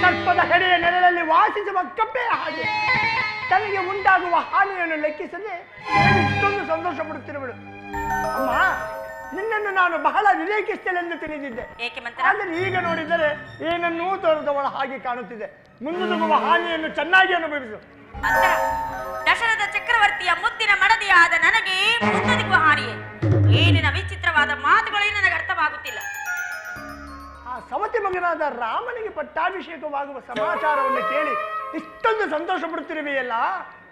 ಸರ್ಪದ ಹೆಡೆಯ ನೆರಳಲ್ಲಿ ವಾಸಿಸುವ ಕಪ್ಪೆಯ ಹಾಗೆ ತನಗೆ ಉಂಟಾಗುವ ಹಾನಿಯನ್ನು ಲೆಕ್ಕಿಸದೆ ಇಷ್ಟೊಂದು ಸಂತೋಷ ಪಡುತ್ತಿರುವಳು. ಅಮ್ಮ, ನಿನ್ನನ್ನು ನಾನು ಬಹಳ ವಿವೇಕಿಸ್ತೇನೆಂದು ತಿಳಿದಿದ್ದೆ. ಏಕೆ ಮಂತ್ರ? ಆದರೆ ಈಗ ನೋಡಿದರೆ ಏನನ್ನೂ ತೋರದವಳ ಹಾಗೆ ಕಾಣುತ್ತಿದೆ. ಮುಂದುವರೆಯುವ ಹಾನಿಯನ್ನು ಚೆನ್ನಾಗಿ ಅನುಭವಿಸು. ಮಂತ್ರ, ದಶರಥ ಚಕ್ರವರ್ತಿಯ ಮುದ್ದಿನ ಮಡದಿಯಾದ ನನಗೆ ಮುಂದೊದಗುವ ಹಾನಿಯೇ? ಏನಿನ ವಿಚಿತ್ರವಾದ ಮಾತುಗಳೇ ನನಗೆ ಅರ್ಥವಾಗುತ್ತಿಲ್ಲ. ಆ ಸವತಿ ಮಗನಾದ ರಾಮನಿಗೆ ಪಟ್ಟಾಭಿಷೇಕವಾಗುವ ಸಮಾಚಾರವನ್ನು ಕೇಳಿ ಇಷ್ಟೊಂದು ಸಂತೋಷ ಪಡುತ್ತಿರುವೆಯಲ್ಲ,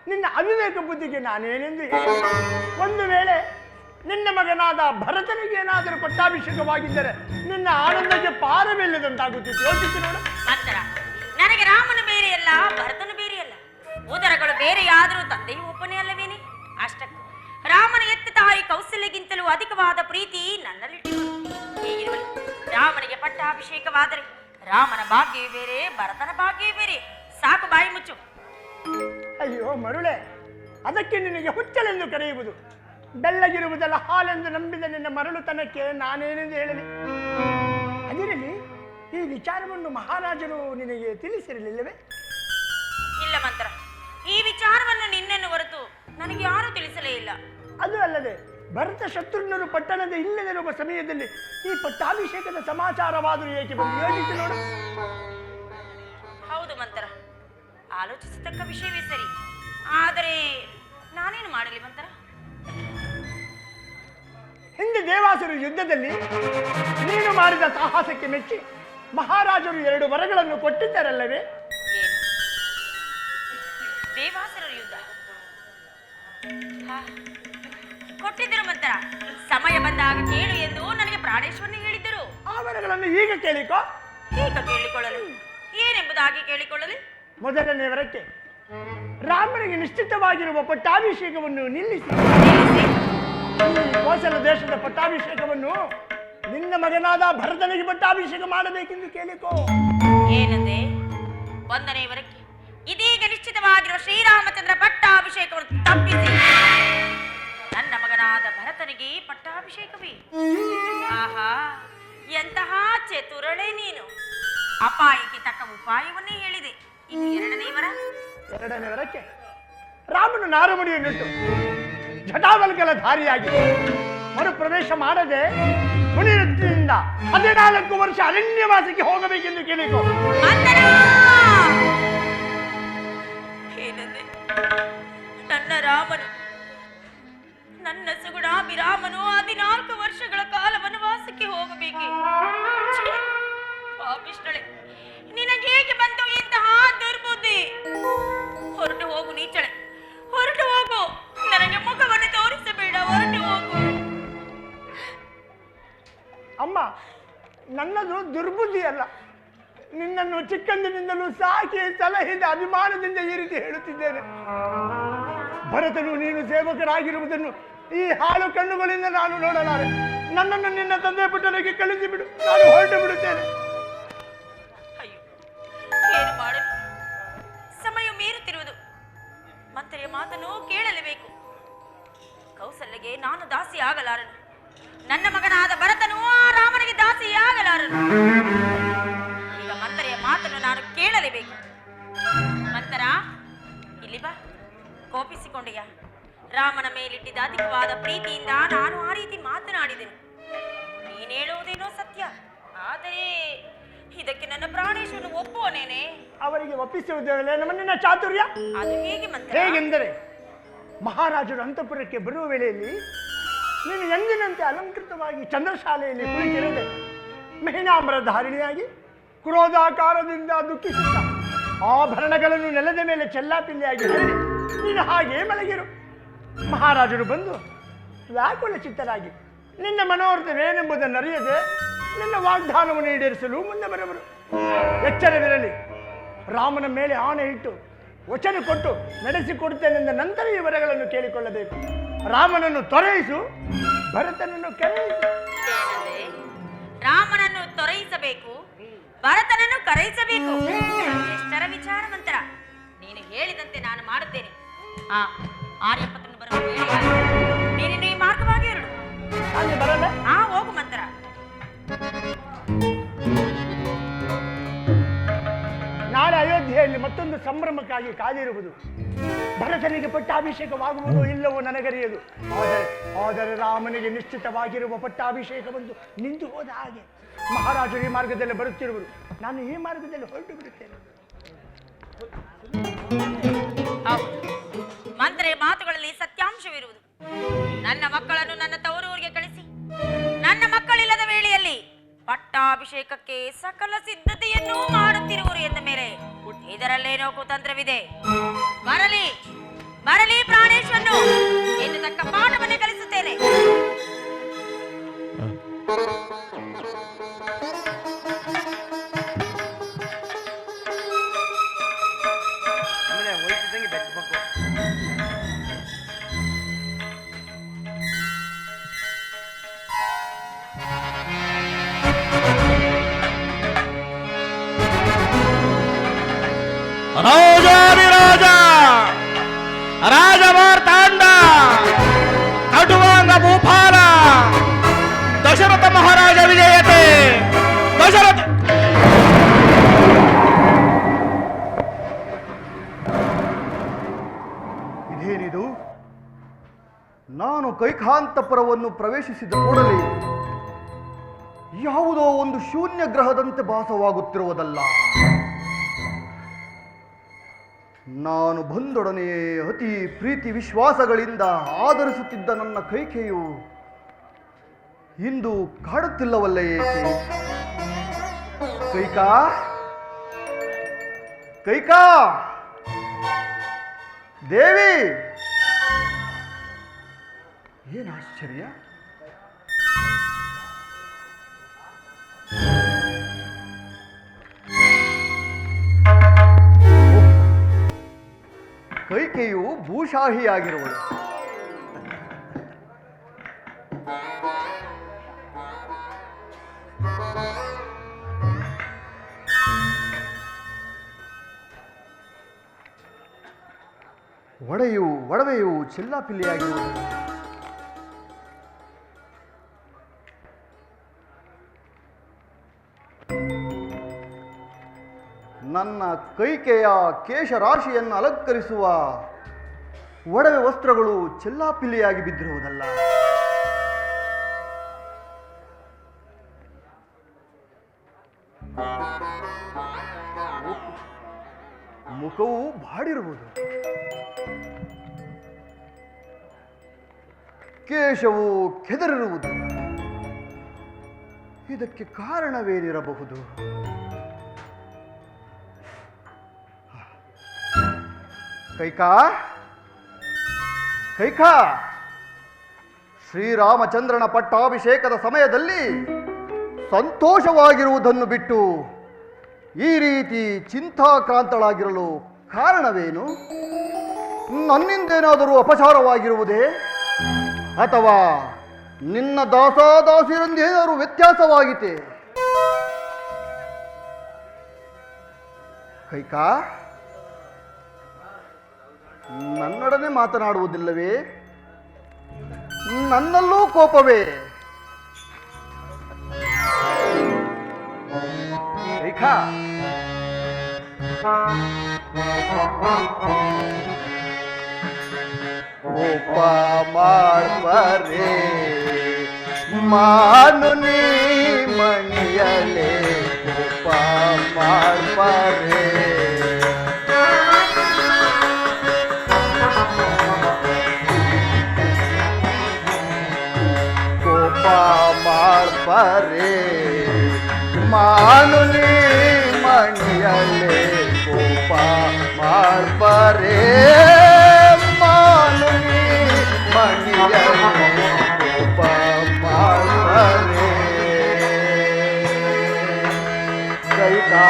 ನಿನ್ನ ಅವಿವೇಕ ಬುದ್ಧಿಗೆ ನಾನೇನೆಂದು ಹೇಳಿ. ಒಂದು ವೇಳೆ ನಿನ್ನ ಮಗನಾದ ಭರತನಿಗೆ ಏನಾದರೂ ಪಟ್ಟಾಭಿಷೇಕವಾಗಿದ್ದರೆ ನಿನ್ನ ಆನಂದಕ್ಕೆ ಪಾರವಿಲ್ಲದಂತಾಗುತ್ತಿತ್ತು. ಯೋಚಿಸಿ ನೋಡು. ಮಂತ್ರ, ನನಗೆ ರಾಮನು ಬೇರೆಯಲ್ಲ, ಭರತನು ಬೇರೆಯಲ್ಲ. ಉದರಗಳು ಬೇರೆಯಾದರೂ ತಂದೆಯು ಒಬ್ಬನೇ ಅಲ್ಲವೇನೆ? ಅಷ್ಟಕ್ಕೂ ರಾಮನ ಎತ್ತ ತಾಯಿ ಕೌಸಲ್ಯಗಿಂತಲೂ ಅಧಿಕವಾದ ಪ್ರೀತಿ ನನ್ನಲ್ಲಿಟ್ಟಿರುವುದು. ಹೀಗಿರುವಲ್ಲಿ ರಾಮನಿಗೆ ಪಟ್ಟಾಭಿಷೇಕವಾದರೆ ರಾಮನ ಭಾಗ್ಯವೇ ಬೇರೆ, ಭರತನ ಭಾಗ್ಯವೇ ಬೇರೆ. ಸಾಕು, ಬಾಯಿ ಮುಚ್ಚು. ಅಯ್ಯೋ ಮರುಳೆ, ಅದಕ್ಕೆ ನಿನಗೆ ಹುಚ್ಚಲೆಂದು ಕರೆಯುವುದು. ಬೆಳ್ಳಗಿರುವುದಲ್ಲ ಹಾಲೆಂದು ನಂಬಿದ ನಿನ್ನ ಮರಳುತನಕ್ಕೆ ನಾನೇನೆಂದು ಹೇಳಲಿ. ಅದರಲ್ಲಿ ಈ ವಿಚಾರವನ್ನು ಮಹಾರಾಜರು ನಿನಗೆ ತಿಳಿಸಿರಲಿಲ್ಲವೇ? ಇಲ್ಲ ಮಂತ್ರ, ಈ ವಿಚಾರವನ್ನು ನಿನ್ನನ್ನು ಹೊರತು ನನಗೆ ಯಾರೂ ತಿಳಿಸಲೇ ಇಲ್ಲ. ಅದು ಅಲ್ಲದೆ ಭರತ ಶತ್ರುಘ್ನರು ಪಟ್ಟಣದ ಇಲ್ಲದಿರುವ ಸಮಯದಲ್ಲಿ ಈ ಪಟ್ಟಾಭಿಷೇಕದ ಸಮಾಚಾರವಾದರೂ ಏಕೆ ಬಂದು ಯೋಚಿಸಿ ನೋಡು. ಹೌದು ಮಂತ್ರ, ಆಲೋಚಿಸತಕ್ಕ ವಿಷಯವೇ ಸರಿ. ಆದರೆ ನಾನೇನು ಮಾಡಲಿ ಮಂತ್ರ? ಹಿಂದೆ ದೇವಾಸುರ ಯುದ್ಧದಲ್ಲಿ ನೀನು ಮಾಡಿದ ಸಾಹಸಕ್ಕೆ ಮೆಚ್ಚಿ ಮಹಾರಾಜರು 2 ವರಗಳನ್ನು ಕೊಟ್ಟಿದ್ದಾರಲ್ಲವೇ? ಏನು? ದೇವಾಸುರರ ಯುದ್ಧ ಕೊಟ್ಟಿದ್ದರು ಮಂತ್ರ. ಸಮಯ ಬಂದಾಗ ಕೇಳು ಎಂದು ನನಗೆ ಪ್ರಾಣೇಶ್ವರನೇ ಹೇಳಿದ್ದರು. ಆ ವರಗಳನ್ನು ಈಗ ಕೇಳಿಕೋ. ಈಗ ಕೇಳಿಕೊಳ್ಳಲು ಏನೆಂಬುದಾಗಿ ಕೇಳಿಕೊಳ್ಳಲಿ? ಮೊದಲನೇ ವರಕ್ಕೆ ರಾಮನಿಗೆ ನಿಶ್ಚಿತವಾಗಿರುವ ಪಟ್ಟಾಭಿಷೇಕವನ್ನು ನಿಲ್ಲಿಸಿ ಈ ಕೋಸಲ ದೇಶದ ಪಟ್ಟಾಭಿಷೇಕವನ್ನು ನಿನ್ನ ಮಗನಾದ ಭರತನಿಗೆ ಪಟ್ಟಾಭಿಷೇಕ ಮಾಡಬೇಕೆಂದು ಕೇಳಿಕೋ. ಏನಂದೆ? 1ನೇ ವರಕ್ಕೆ ಇದೀಗ ನಿಶ್ಚಿತವಾಗಿರುವ ಶ್ರೀರಾಮಚಂದ್ರ ಪಟ್ಟಾಭಿಷೇಕವನ್ನು ತಪ್ಪಿಸಿ ನನ್ನ ಮಗನಾದ ಭರತನಿಗೆ ಪಟ್ಟಾಭಿಷೇಕವೇ? ಆಹಾ, ಎಂತಹ ಚತುರಳೆ ನೀನು! ಅಪಾಯಕ್ಕೆ ತಕ್ಕ ಉಪಾಯವನ್ನೇ ಹೇಳಿದೆ. ಇನ್ನು 2ನೇ ವರ? 2ನೇ ವರಕ್ಕೆ ರಾಮನು ನಾರುಮಡಿಯನ್ನಿಟ್ಟು ಜಟಾವಲ್ಕಲ ಧಾರಿಯಾಗಿ ಮರುಪ್ರವೇಶ ಮಾಡದೆ ಮುನಿವೃತ್ತಿಯಿಂದ 14 ವರ್ಷ ಅರಣ್ಯವಾಸಕ್ಕೆ ಹೋಗಬೇಕೆಂದು ಕೇಳಿಕೋ. ಏನಂದೆ? ನನ್ನ ರಾಮನು, ನನ್ನ ಸುಗುಣಾಭಿರಾಮನು 14 ವರ್ಷಗಳ ಕಾಲ ವನವಾಸಕ್ಕೆ ಹೋಗಬೇಕೆ? ಪಾಪಿಷ್ಠಳೆ, ನಿನಗೆ ಹೇಗೆ ಬಂತು ಇಂತಹ ದುರ್ಬುದ್ಧಿ? ಹೊರಟು ಹೋಗು ನೀಚಳೆ, ಹೊರಟು ಹೋಗು. ನನಗೆ ಮುಖವನ್ನು ತೋರಿಸಬೇಡ, ಹೊರಟು ಹೋಗು. ಅಮ್ಮ, ನನ್ನದು ದುರ್ಬುದ್ಧಿ ಅಲ್ಲ. ನಿನ್ನನ್ನು ಚಿಕ್ಕಂದಿನಿಂದಲೂ ಸಾಕಿ ಸಲಹಿದ ಅಭಿಮಾನದಿಂದ ಈ ರೀತಿ ಹೇಳುತ್ತಿದ್ದೇನೆ. ಭರತನು ನೀನು ಸೇವಕರಾಗಿರುವುದನ್ನು ಈ ಹಾಳು ಕಣ್ಣುಗಳಿಂದ ನಾನು ನೋಡಲಾರೆ. ನನ್ನನ್ನು ನಿನ್ನ ತಂದೆ ಪುಟ್ಟನಿಗೆ ಕಳಿಸಿ ಬಿಡು, ನಾನು ಹೊರಟು ಬಿಡುತ್ತೇನೆ. ಅಯ್ಯೋ, ಏನು ಮಾಡಲು? ಸಮಯ ಮೀರುತ್ತಿರುವುದು. ಮಂತ್ರಿಯ ಮಾತನ್ನು ಕೇಳಲೇಬೇಕು. ಕೌಸಲ್ಯಗೆ ನಾನು ದಾಸಿ ಆಗಲಾರನು. ನನ್ನ ಮಗನಾದ ಭರತನು ಆ ರಾಮನಿಗೆ ದಾಸಿಯಾಗಲಾರನು. ಈಗ ಮಂತ್ರಿಯ ಮಾತನ್ನು ನಾನು ಕೇಳಲೇಬೇಕು. ಮಂತರ, ಇಲ್ಲಿ ಬಾ. ಕೋಪಿಸಿಕೊಂಡೆಯ? ರಾಮನ ಮೇಲಿಟ್ಟಿದ್ದ ಅಧಿಕವಾದ ಪ್ರೀತಿಯಿಂದ ನಾನು ಆ ರೀತಿ ಮಾತನಾಡಿದೆನು. ನೀನು ಹೇಳುವುದೇನೋ ಸತ್ಯ, ಆದರೆ ಇದಕ್ಕೆ ನನ್ನ ಪ್ರಾಣೇಶ್ವರನು ಒಪ್ಪುವನೇನೆ? ಅವರಿಗೆ ಒಪ್ಪಿಸುವುದೇ ನಮ್ಮ ನಿನ್ನ ಚಾತುರ್ಯ. ಅದು ಹೇಗೆ ಮಂತ್ರ? ಹೇಗೆಂದರೆ ಮಹಾರಾಜರು ಅಂತಃಪುರಕ್ಕೆ ಬರುವ ವೇಳೆಯಲ್ಲಿ ನೀನು ಎಂದಿನಂತೆ ಅಲಂಕೃತವಾಗಿ ಚಂದ್ರಶಾಲೆಯಲ್ಲಿ ಕುಳಿತಿರದೆ ಮಹಿನಾಂಬರ ಧಾರಿಣಿಯಾಗಿ ಕ್ರೋಧಾಕಾರದಿಂದ ದುಃಖಿಸುತ್ತ ಆಭರಣಗಳನ್ನು ನೆಲದ ಮೇಲೆ ಚೆಲ್ಲಾಪಿಲ್ಲಿಯಾಗಿ ಹರಡಿ ನೀನು ಹಾಗೇ ಮಲಗಿರು. ಮಹಾರಾಜರು ಬಂದು ವ್ಯಾಕುಲ ಚಿತ್ತರಾಗಿ ನಿನ್ನ ಮನೋರ್ಥವೇನೆಂಬುದನ್ನು ಅರಿಯದೆ ನಿನ್ನ ವಾಗ್ದಾನವನ್ನು ಈಡೇರಿಸಲು ಮುಂದೆ ಬರುವರು. ಎಚ್ಚರವಿರಲಿ, ರಾಮನ ಮೇಲೆ ಆಣೆ ಇಟ್ಟು ವಚನ ಕೊಟ್ಟು ನಡೆಸಿಕೊಡುತ್ತೇನೆಂದ ನಂತರ ಈ ವರಗಳನ್ನು ಕೇಳಿಕೊಳ್ಳಬೇಕು. ರಾಮನನ್ನು ತೊರೆಯಿಸು, ಭರತನನ್ನು ಕರೆಯಿಸು. ರಾಮನನ್ನು ತೊರೆಯಿಸಬೇಕು, ಭರತನನ್ನು ಕರೆಯಿಸಬೇಕು. ಎಷ್ಟರ ವಿಚಾರವಂತರ. ನೀನು ಹೇಳಿದಂತೆ ನಾನು ಮಾಡುತ್ತೇನೆ. ಆರ್ಯಪತ್ರನು ಬರುವ ನೀನು ಈ ಮಾರ್ಗವಾಗಿ ಹೊರಡು. ಅಲ್ಲಿ ಬರಲ್ಲ? ಹೋಗು ಮಂತ್ರ. ನಾಳೆ ಅಯೋಧ್ಯೆಯಲ್ಲಿ ಮತ್ತೊಂದು ಸಂಭ್ರಮಕ್ಕಾಗಿ ಕಾದಿರುವುದು. ಭರತನಿಗೆ ಪಟ್ಟಾಭಿಷೇಕವಾಗುವುದೋ ಇಲ್ಲವೋ ನನಗರಿಯದು. ಆದರೆ ರಾಮನಿಗೆ ನಿಶ್ಚಿತವಾಗಿರುವ ಪಟ್ಟಾಭಿಷೇಕವೊಂದು ನಿಂತು ಹೋದ ಹಾಗೆ. ಮಹಾರಾಜರು ಈ ಮಾರ್ಗದಲ್ಲಿ ಬರುತ್ತಿರುವರು, ನಾನು ಈ ಮಾರ್ಗದಲ್ಲಿ ಹೊರಟು ಬಿಡುತ್ತೇನೆ. ಮಂತ್ರಿಯ ಮಾತುಗಳಲ್ಲಿ ಸತ್ಯಾಂಶವಿರುವುದು. ನನ್ನ ಮಕ್ಕಳನ್ನು ನನ್ನ ತವರೂರಿಗೆ ಕಳಿಸಿ ನನ್ನ ಮಕ್ಕಳಿಲ್ಲದ ವೇಳೆಯಲ್ಲಿ ಪಟ್ಟಾಭಿಷೇಕಕ್ಕೆ ಸಕಲ ಸಿದ್ಧತೆಯನ್ನು ಮಾಡುತ್ತಿರುವರು ಎಂದ ಮೇಲೆ ಇದರಲ್ಲೇನೋ ಕುತಂತ್ರವಿದೆ. ಬರಲಿ ಬರಲಿ ಪ್ರಾಣೇಶ್ವರನು ಎಂದು ತಕ್ಕ ಪಾಠವನ್ನೇ ಕಲಿಸುತ್ತೇನೆ. ರಾಜಾಧಿರಾಜ ರಾಜ ಮಾರ್ತಾಂಡ ಕಟುವ ವಿಜಯತೆ ದಶರಥ. ಇದೇನಿದು? ನಾನು ಕೈಕಾಂತಪುರವನ್ನು ಪ್ರವೇಶಿಸಿದ ಕೂಡಲೇ ಯಾವುದೋ ಒಂದು ಶೂನ್ಯ ಗ್ರಹದಂತೆ ಭಾಸವಾಗುತ್ತಿರುವುದಲ್ಲ. ನಾನು ಬಂದೊಡನೆಯೇ ಅತಿ ಪ್ರೀತಿ ವಿಶ್ವಾಸಗಳಿಂದ ಆಧರಿಸುತ್ತಿದ್ದ ನನ್ನ ಕೈಕೆಯು ಇಂದು ಕಾಡುತ್ತಿಲ್ಲವಲ್ಲ ಏಕೆ? ಕೈಕಾ ಕೈಕಾ ದೇವಿ, ಏನು ಆಶ್ಚರ್ಯ! ಕೈಕೆಯು ಭೂಶಾಹಿಯಾಗಿರುವಳು. ಒಡವೆಯು ಚೆಲ್ಲಾಪಿಲ್ಲಿಯಾಗಿರುವುದು. ನನ್ನ ಕೈಕೆಯ ಕೇಶರಾಶಿಯನ್ನು ಅಲಂಕರಿಸುವ ಒಡವೆ ವಸ್ತ್ರಗಳು ಚೆಲ್ಲಾಪಿಲ್ಲಿಯಾಗಿ ಬಿದ್ದಿರುವುದಲ್ಲ. ಮುಖವು ಬಾಡಿರುವುದು, ಕೇಶವು ಕೆದರಿರುವುದು. ಇದಕ್ಕೆ ಕಾರಣವೇನಿರಬಹುದು? ಕೈಕಾ ಕೈಕಾ, ಶ್ರೀರಾಮಚಂದ್ರನ ಪಟ್ಟಾಭಿಷೇಕದ ಸಮಯದಲ್ಲಿ ಸಂತೋಷವಾಗಿರುವುದನ್ನು ಬಿಟ್ಟು ಈ ರೀತಿ ಚಿಂತಾಕ್ರಾಂತಳಾಗಿರಲು ಕಾರಣವೇನು? ನನ್ನಿಂದೇನಾದರೂ ಅಪಚಾರವಾಗಿರುವುದೇ? ಅಥವಾ ನಿನ್ನ ದಾಸಾದಾಸಿಯರಿಂದೇನಾದರೂ ವ್ಯತ್ಯಾಸವಾಗಿದೆ? ಕೈಕಾ, ನನ್ನೊಡನೆ ಮಾತನಾಡುವುದಿಲ್ಲವೇ? ನನ್ನಲ್ಲೂ ಕೋಪವೇ? ಕೈಕಾ, ಕೋಪ ಮಾಡ್ಬಾರೆ ಮಾನು ನೀ ಮಣಿಯಲೆ, ಕೋಪ ಮಾಡ್ಬಾರೆ. ಕೋಪ ಮಾಡ್ಬಾರೆ ಮಾನು ನೀ ಮಣಿಯಲೆ, ಕೋಪ ಮಾಡ್ಬಾರೆ ಮಾನು ನೀ ಮಣಿಯಲೆ, ಕೋಪ ಮಾಡ್ಬಾರೆ. ಕೈಕಾ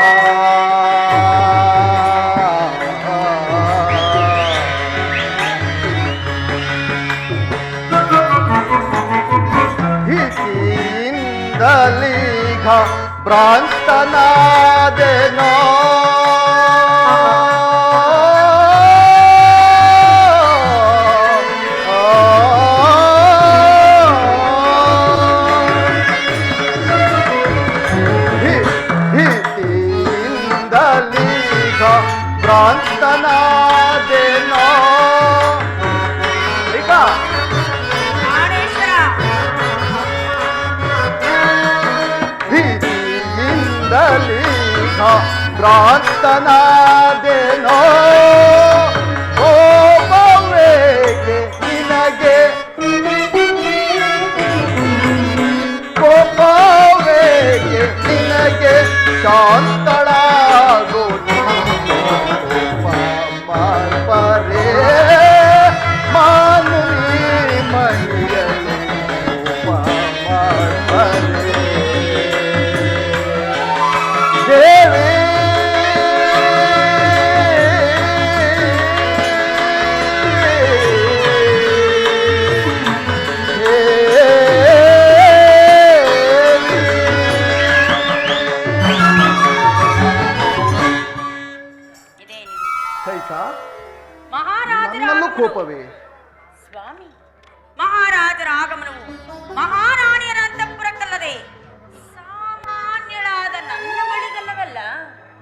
ಭೀತಿಯಿಂದಲೀಗ ಭ್ರಾಂತನಾದೆನೋ, ಭೀತಿಯಿಂದಲೀಗ ಭ್ರಾಂತನಾದೆನೋ. ಈಗ ಭೀತಿಯಿಂದಲೀಗ ಭ್ರಾಂತನಾದೆನೋ. ಕೋಪವೇಗೆ ನಿನಗೆ, ಕೋಪವೇಗೆ ನಿನಗೆ, ಶಾಂತಳಾಗು ಕೋಪ ಮಾಡ್ಬಾರೆ ಮಾನು ನೀ ಮಣಿಯಲೆ, ಕೋಪ ಮಾಡ್ಬಾರೆ. ದೇವಿ ಕೈಕಾ, ನನ್ನಲ್ಲೂ ಕೋಪವೇ? ಸ್ವಾಮಿ, ಮಹಾರಾಜರ ಆಗಮನವು ಮಹಾರಾಣಿಯರ ಅಂತಃಪುರಕ್ಕಲ್ಲದೆ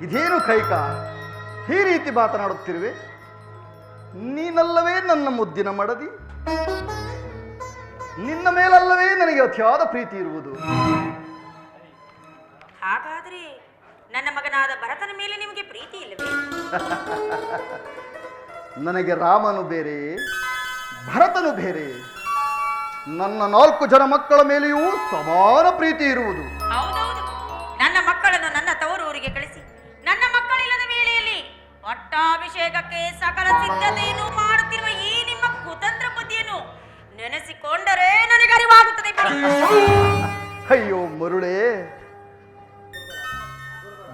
ಇದೇನು ಕೈಕ ಈ ರೀತಿ ಮಾತನಾಡುತ್ತಿರುವೆ? ನೀನಲ್ಲವೇ ನನ್ನ ಮುದ್ದಿನ ಮಡದಿ? ನಿನ್ನ ಮೇಲಲ್ಲವೇ ನನಗೆ ಅತಿಯಾದ ಪ್ರೀತಿ ಇರುವುದು. ಹಾಗಾದ್ರೆ ನನ್ನ ಮಗನಾದ ಭರತನ ಮೇಲೆ ನಿಮಗೆ ಪ್ರೀತಿ ಇಲ್ಲವೇ? ನನಗೆ ರಾಮನು ಬೇರೆ, ಭರತನು ಬೇರೆ. ನನ್ನ 4 ಜನ ಮಕ್ಕಳ ಮೇಲೆಯೂ ಸಮಾನ ಪ್ರೀತಿ ಇರುವುದು. ಹೌದೌದು, ನನ್ನ ಮಕ್ಕಳನ್ನು ನನ್ನ ತವರೂರಿಗೆ ಕಳಿಸಿ ನನ್ನ ಮಕ್ಕಳಿಲ್ಲದ ವೇಳೆಯಲ್ಲಿ ಪಟ್ಟಾಭಿಷೇಕಕ್ಕೆ ಸಕಲ ಸಿದ್ಧತೆಯನ್ನು ಮಾಡುತ್ತಿರುವ ಈ ನಿಮ್ಮ ಕುತಂತ್ರ ಬುದ್ಧಿಯನ್ನು ನೆನೆಸಿಕೊಂಡರೆ ನನಗೆ ಅರಿವಾಗುತ್ತದೆ. ಅಯ್ಯೋ ಮರುಳೇ,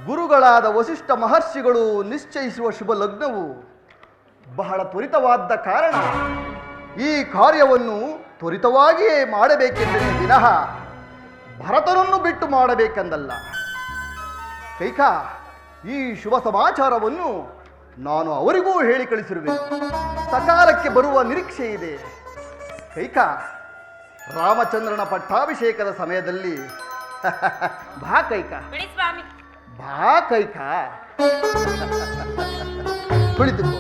ಗುರುಗಳಾದ ವಸಿಷ್ಠ ಮಹರ್ಷಿಗಳು ನಿಶ್ಚಯಿಸುವ ಶುಭ ಲಗ್ನವು ಬಹಳ ತ್ವರಿತವಾದ ಕಾರಣ ಈ ಕಾರ್ಯವನ್ನು ತ್ವರಿತವಾಗಿಯೇ ಮಾಡಬೇಕೆಂದರೆ ವಿನಃ ಭರತನನ್ನು ಬಿಟ್ಟು ಮಾಡಬೇಕೆಂದಲ್ಲ. ಕೈಕ, ಈ ಶುಭ ಸಮಾಚಾರವನ್ನು ನಾನು ಅವರಿಗೂ ಹೇಳಿ ಕಳಿಸಿರುವೆ. ಸಕಾಲಕ್ಕೆ ಬರುವ ನಿರೀಕ್ಷೆ ಇದೆ. ಕೈಕ, ರಾಮಚಂದ್ರನ ಪಟ್ಟಾಭಿಷೇಕದ ಸಮಯದಲ್ಲಿ ಬಾ ಕೈಕ, ಬಿಡಿ ಸ್ವಾಮಿ. ಬಾ ಕೈಕ, ಕುಳಿತುಕೋ.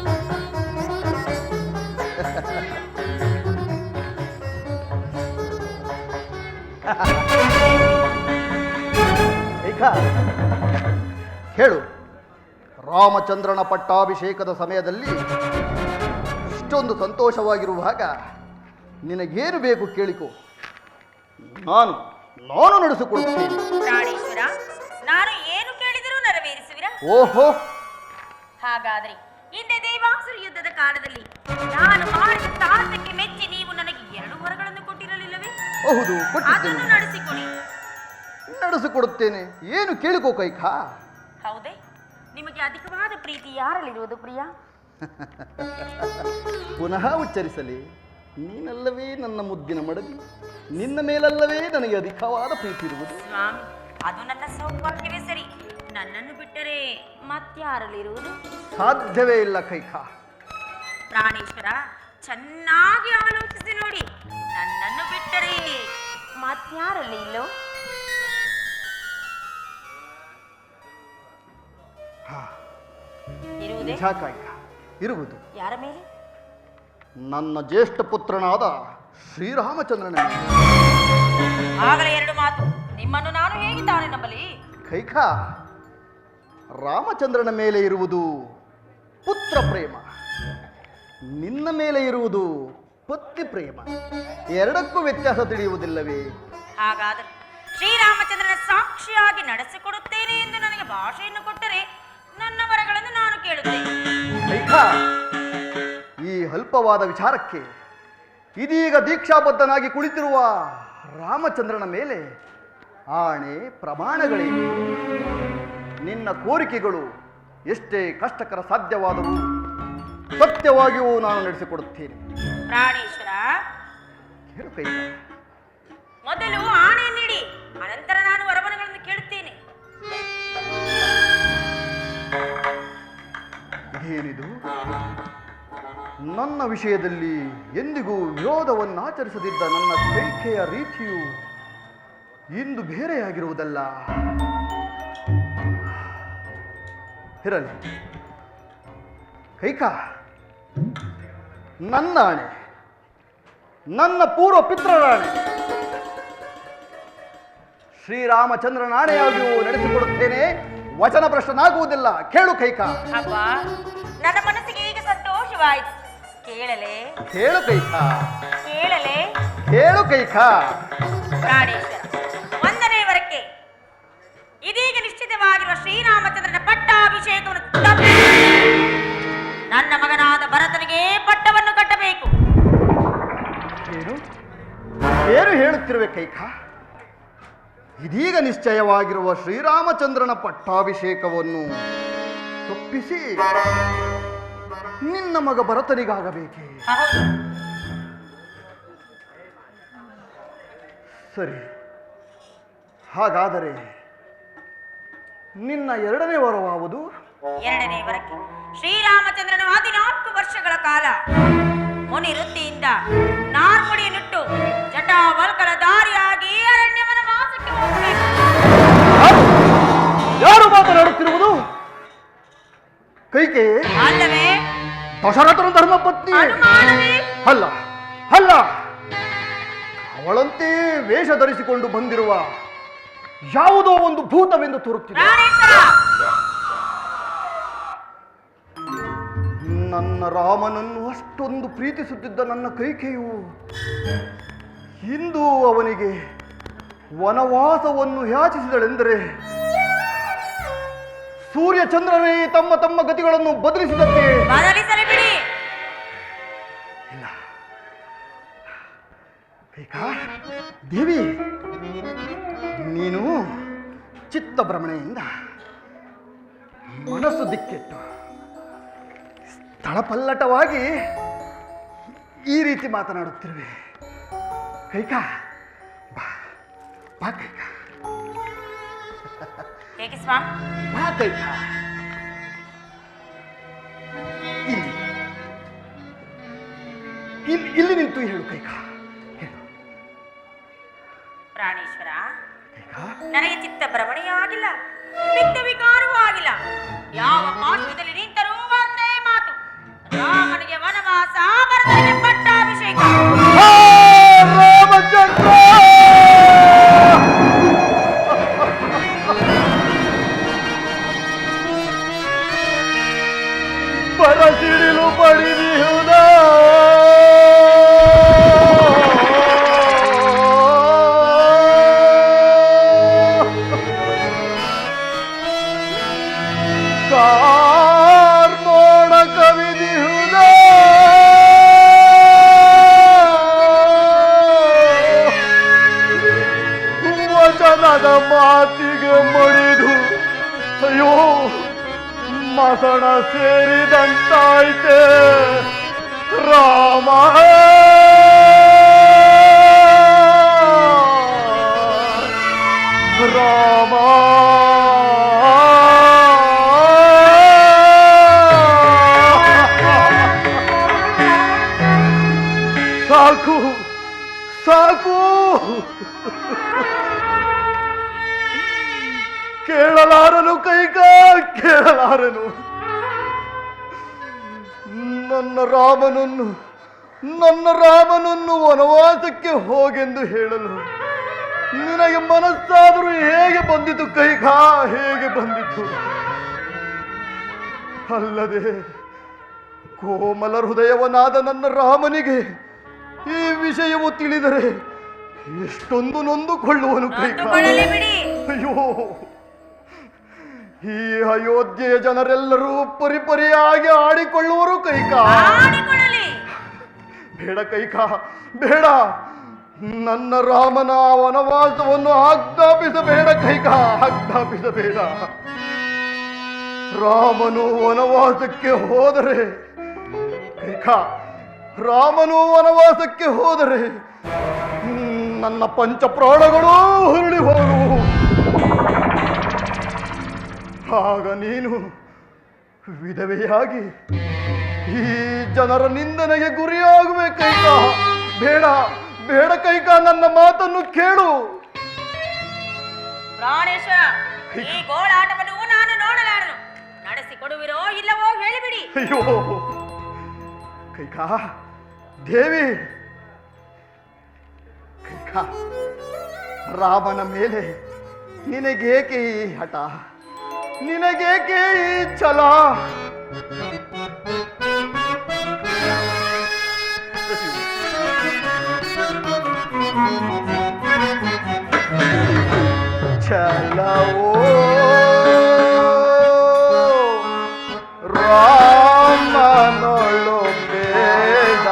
ಕೈಕ, ಹೇಳು, ರಾಮಚಂದ್ರನ ಪಟ್ಟಾಭಿಷೇಕದ ಸಮಯದಲ್ಲಿ ಇಷ್ಟೊಂದು ಸಂತೋಷವಾಗಿರುವಾಗ ನಿನಗೇನು ಬೇಕು ಕೇಳಿಕೋ. ನಾನು ನಡೆಸಿಕೊಡುತ್ತೇನೆ. ಪ್ರಾಣೇಶ್ವರ, ನಾನು ಏನು ಕೇಳಿದರೂ ನೆರವೇರಿಸುವಿರಾ? ಓಹೋ, ಹಾಗಾದ್ರೆ ಹಿಂದೆ ದೇವಾಸುರ ಯುದ್ಧದ ಕಾಲದಲ್ಲಿ ನಾನು ಮಾಡಿದ ಸಾಹಸಕ್ಕೆ ಮೆಚ್ಚಿ ನೀವು ನನಗೆ 2 ವರಗಳನ್ನು ಕೊಟ್ಟಿರಲಿಲ್ಲವೇ? ಹೌದು, ಅದನ್ನು ಕೊಟ್ಟಿದ್ದೇನೆ. ನಡೆಸಿಕೊಡಿ. ನಡೆಸಿಕೊಡುತ್ತೇನೆ. ಏನು ಕೇಳಿಕೋ ಕೈಕ. ಹೌದೇ? ನಿಮಗೆ ಅಧಿಕವಾದ ಪ್ರೀತಿ ಯಾರಲ್ಲಿರುವುದು ಪ್ರಿಯ? ಪುನಃ ಉಚ್ಚರಿಸಲಿ. ನೀನಲ್ಲವೇ ನನ್ನ ಮುದ್ದಿನ ಮಡದಿ? ನಿನ್ನ ಮೇಲಲ್ಲವೇ ನನಗೆ ಅಧಿಕವಾದ ಪ್ರೀತಿ ಇರುವುದು? ಸ್ವಾಮಿ, ಅದು ನನ್ನ ಸೌಭಾಗ್ಯವೇ ಸರಿ. ನನ್ನನ್ನು ಬಿಟ್ಟರೆ ಮತ್ಯಾರಲ್ಲಿರುವುದು? ಸಾಧ್ಯವೇ ಇಲ್ಲ ಕೈಕ. ಪ್ರಾಣೇಶ್ವರ, ಚೆನ್ನಾಗಿ ಆಲೋಚಿಸಿ ನೋಡಿ. ನನ್ನನ್ನು ಬಿಟ್ಟರೆ ಮತ್ಯಾರಲ್ಲಿ ಇಲ್ಲೋ? ಇರುವುದೇ? ನಿಜ ಕೈಕ, ಇರುವುದು. ಯಾರ ಮೇಲೆ? ನನ್ನ ಜ್ಯೇಷ್ಠ ಪುತ್ರನಾದ ಶ್ರೀರಾಮಚಂದ್ರನ ಮೇಲೆ. ಆಗಲೇ 2 ಮಾತು. ನಿಮ್ಮನ್ನು ನಾನು ಹೇಗೆ ತಾನೇ ನಂಬಲಿ? ಕೈಕ, ರಾಮಚಂದ್ರನ ಮೇಲೆ ಇರುವುದು ಪುತ್ರ ಪ್ರೇಮ, ನಿನ್ನ ಮೇಲೆ ಇರುವುದು ಪತ್ನಿ ಪ್ರೇಮ. ಎರಡಕ್ಕೂ ವ್ಯತ್ಯಾಸ ತಿಳಿಯುವುದಿಲ್ಲವೇ? ಹಾಗಾದರೆ ಶ್ರೀರಾಮಚಂದ್ರನ ಸಾಕ್ಷಿಯಾಗಿ ನಡೆಸಿಕೊಡುತ್ತೇನೆ ಎಂದು ನನಗೆ ಭಾಷೆಯನ್ನು ಕೊಟ್ಟರೆ ನನ್ನ ವರಗಳನ್ನು ನಾನು ಕೇಳುತ್ತೇನೆ. ಕೈಕ, ಈ ಅಲ್ಪವಾದ ವಿಚಾರಕ್ಕೆ ಇದೀಗ ದೀಕ್ಷಾಬದ್ಧನಾಗಿ ಕುಳಿತಿರುವ ರಾಮಚಂದ್ರನ ಮೇಲೆ ಆಣೆ ಪ್ರಮಾಣಗಳಿವೆ. ನಿನ್ನ ಕೋರಿಕೆಗಳು ಎಷ್ಟೇ ಕಷ್ಟಕರ ಸಾಧ್ಯವಾದವು ಸತ್ಯವಾಗಿಯೂ ನಾನು ನಡೆಸಿಕೊಡುತ್ತೇನೆ. ಪ್ರಾಣೇಶ್ವರ, ಹೇಳು ಕೈಕ. ಮೊದಲು ಆಣೆ ನೀಡಿ, ಅನಂತರ ನಾನು ವರವರಗಳನ್ನು ಕೇಳುತ್ತೇನೆ. ಇದೇನಿದು? ನನ್ನ ವಿಷಯದಲ್ಲಿ ಎಂದಿಗೂ ವಿರೋಧವನ್ನಾಚರಿಸದಿದ್ದ ನನ್ನ ಕೈಕೆಯ ರೀತಿಯು ಇಂದು ಬೇರೆಯಾಗಿರುವುದಲ್ಲ. ಇರಲಿ ಕೈಕ, ನನ್ನ ಆಣೆ, ನನ್ನ ಪೂರ್ವ ಪಿತೃರಾಣೆ, ಶ್ರೀರಾಮಚಂದ್ರನ ಆಣೆಯಾಗಿಯೂ ನಡೆಸಿಕೊಡುತ್ತೇನೆ. ವಚನ ಭ್ರಷ್ಟನಾಗುವುದಿಲ್ಲ. ಕೇಳು ಕೈಕ. ಅಬ್ಬ, ನನ್ನ ಮನಸ್ಸಿಗೆ ಈಗ ಸಂತೋಷವಾಯಿತು. ಕೇಳಲೇ? ಕೇಳು ಕೈಕ, ಕೇಳಲೇ? ಕೇಳು ಕೈಕ. ಪ್ರಾಣೇಶ್ವರ, 1ನೇ ವರಕ್ಕೆ ಇದೀಗ ನಿಶ್ಚಿತವಾಗಿರುವ ಶ್ರೀರಾಮಚಂದ್ರನ ಪಟ್ಟಾಭಿಷೇಕವನ್ನು ತಪ್ಪಿಸಿ ನನ್ನ ಮಗನಾದ ಭರತನಿಗೆ ಪಟ್ಟವನ್ನು ಕಟ್ಟಬೇಕು. ಏನು ಏನು ಹೇಳುತ್ತಿರುವೆ ಕೈಕ? ಇದೀಗ ನಿಶ್ಚಯವಾಗಿರುವ ಶ್ರೀರಾಮಚಂದ್ರನ ಪಟ್ಟಾಭಿಷೇಕವನ್ನು ತಪ್ಪಿಸಿ ನಿನ್ನ ಮಗ ಭರತನಿಗಾಗಬೇಕೆ? ಹೌದು. ಸರಿ, ಹಾಗಾದರೆ ನಿನ್ನ 2ನೇ ವರವಾವುದು? 2ನೇ ವರಕ್ಕೆ ಶ್ರೀರಾಮಚಂದ್ರನು 14 ವರ್ಷಗಳ ಕಾಲ ಮುನಿ ವೃತ್ತಿಯಿಂದ ನಾರ್ಮುಡಿಯನ್ನಿಟ್ಟು ಜಟಾವಲ್ಕಲ ದಾರಿಯಾಗಿ ಅರಣ್ಯವನ ವಾಸಕ್ಕೆ ಹೋಗಬೇಕು. ಯಾರು ಮಾತನಾಡುತ್ತಿರುವುದು? ಕೈಕೆ ಅಲ್ಲವೇ? ದಶರಥನ ಧರ್ಮಪತ್ನಿ ಅನುಮಾನವೇ? ಅಲ್ಲ ಅಲ್ಲ, ಅವಳಂತೆ ವೇಷ ಧರಿಸಿಕೊಂಡು ಬಂದಿರುವ ಯಾವುದೋ ಒಂದು ಭೂತವೆಂದು ತೋರುತ್ತಿದೆ. ಪ್ರಾಣೇಶ್ವರ, ನನ್ನ ರಾಮನನ್ನು ಅಷ್ಟೊಂದು ಪ್ರೀತಿಸುತ್ತಿದ್ದ ನನ್ನ ಕೈಕೆಯು ಇಂದು ಅವನಿಗೆ ವನವಾಸವನ್ನು ಯಾಚಿಸಿದಳೆಂದರೆ ಸೂರ್ಯ ಚಂದ್ರರೇ ತಮ್ಮ ತಮ್ಮ ಗತಿಗಳನ್ನು ಬದಲಿಸಿದಂತೆ. ಬದಲಿಸಲಿ ಬಿಡಿ. ಇಲ್ಲ ಕೈಕಾ, ದೇವಿ, ನೀನು ಚಿತ್ತಭ್ರಮಣೆಯಿಂದ ಮನಸ್ಸು ದಿಕ್ಕೆಟ್ಟು ಸ್ಥಳಪಲ್ಲಟವಾಗಿ ಈ ರೀತಿ ಮಾತನಾಡುತ್ತಿರುವೆ. ಕೈಕಾ, ಬಾ ಬಾ ಕೈಕಾ, ಹೇಗೆ ಸ್ವಾಮಿ? ಬಾ ಕೈಕಾ. ಇಲ್ಲಿ ಇಲ್ಲಿ ನಿಂತು ಹೇಳು ಕೈಕಾ, ಹೇಳು ಪ್ರಾಣೇಶ್ವರ, ಕೈಕಾ. ನನಗೆ ಚಿತ್ತ ಭ್ರಮಣೆಯೂ ಆಗಿಲ್ಲ, ಪಿತ್ತ ವಿಕಾರವೂ ಆಗಿಲ್ಲ. ಯಾವ ಪಾರ್ಶ್ವದಲ್ಲಿ ನಿಂತರೂ ಒಂದೇ ಮಾತು: ರಾಮನಿಗೆ ವನವಾಸ, ಭರತನಿಗೆ ಪಟ್ಟಾಭಿಷೇಕ. ರಾಮಚಂದ್ರ, ಪರಸಿಡಿಲು ಪಡಿದಿಹುದ ಕಾರ್ಮೋಡ ಕವಿದಿಹುದ ವಚನದ ಮಾತಿಗೆ ಮಣಿದು ಅಯ್ಯೋ ಮಸಣ ಸೇರಿದಂತಾಯ್ತೆ ರಾಮ. ರಾಮ ಸಾಕು ಸಾಕು, ಕೇಳಲಾರನು ಕೈಕಾ, ಕೇಳಲಾರನು. ನನ್ನ ರಾಮನನ್ನು ವನವಾಸಕ್ಕೆ ಹೋಗೆಂದು ಹೇಳಲು ನಿನಗೆ ಮನಸ್ಸಾದರೂ ಹೇಗೆ ಬಂದಿತು ಕೈಕಾ, ಹೇಗೆ ಬಂದಿತು? ಅಲ್ಲದೆ ಕೋಮಲ ಹೃದಯವನಾದ ನನ್ನ ರಾಮನಿಗೆ ಈ ವಿಷಯವು ತಿಳಿದರೆ ಎಷ್ಟೊಂದು ನೊಂದುಕೊಳ್ಳುವನು ಕೈಕಾ. ನೊಂದುಕೊಳ್ಳಲಿ ಬಿಡಿ. ಅಯ್ಯೋ, ಈ ಅಯೋಧ್ಯೆಯ ಜನರೆಲ್ಲರೂ ಪರಿಪರಿಯಾಗಿ ಆಡಿಕೊಳ್ಳುವರು ಕೈಕಾ. ಆಡಿಕೊಳ್ಳಲಿ. ಬೇಡ ಕೈಕಾ, ಬೇಡ. ನನ್ನ ರಾಮನ ವನವಾಸವನ್ನು ಆಜ್ಞಾಪಿಸಬೇಡ ಕೈಕಾ, ಆಜ್ಞಾಪಿಸಬೇಡ. ರಾಮನು ವನವಾಸಕ್ಕೆ ಹೋದರೆ ಕೈಕಾ, ರಾಮನು ವನವಾಸಕ್ಕೆ ಹೋದರೆ ನನ್ನ ಪಂಚಪ್ರಾಣಗಳು ಹುರುಳಿ ಹೋಗುವು. ಆಗ ನೀನು ವಿಧವೆಯಾಗಿ ಈ ಜನರ ನಿಂದನೆಗೆ ಗುರಿಯಾಗುವೆ ಕೈಕಾ. ಬೇಡ ಬೇಡ ಕೈಕಾ, ನನ್ನ ಮಾತನ್ನು ಕೇಳು. ಪ್ರಾಣೇಶ್ವರ, ಈ ಗೋಳಾಟವನ್ನು ನಾನು ನೋಡಲಾರನು. ನಡೆಸಿಕೊಡುವಿರೋ ಇಲ್ಲವೋ ಹೇಳಿಬಿಡಿ. ಅಯ್ಯೋ ಕೈಕಾ, ದೇವಿ, ಕೈಕಾ, ರಾಮನ ಮೇಲೆ ನಿನಗೇಕೆ ಈ ಹಠ, ನಿನಗೇಕೆ ಈ ಛಲ? ಛಲವೋ ರಾಮನೊಳು ಬೇಡ,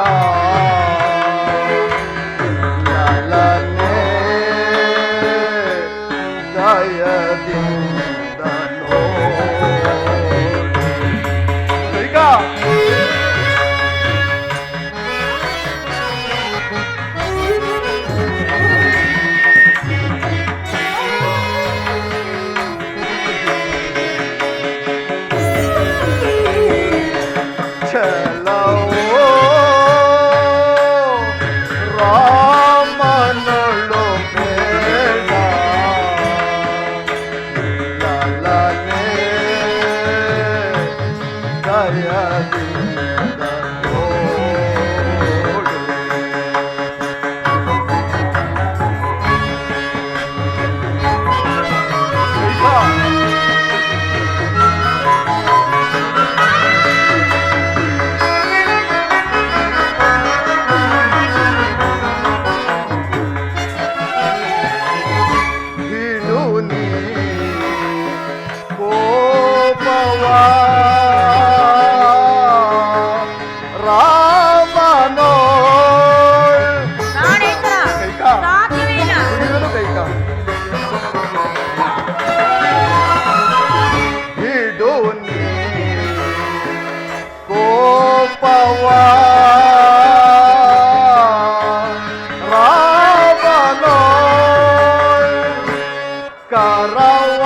ಲಲನೆ ದಯದಿಂದ ಕೈಕಾ. ಭಯದಿಂದ ನೋಡು. ಬಿಡು ನೀ ಕೋಪವ ರಾಮನೋ ಪ್ರಾಣೇಶ್ವರ ಕೈಕಾ ಸಾಧ್ಯವೇ ಇಲ್ಲ. ಬಿಡುವೆನು ಕೈಕಾ ಬಿಡು ನೀ ಕೋಪವ ರಾಮನೋ ಕರವ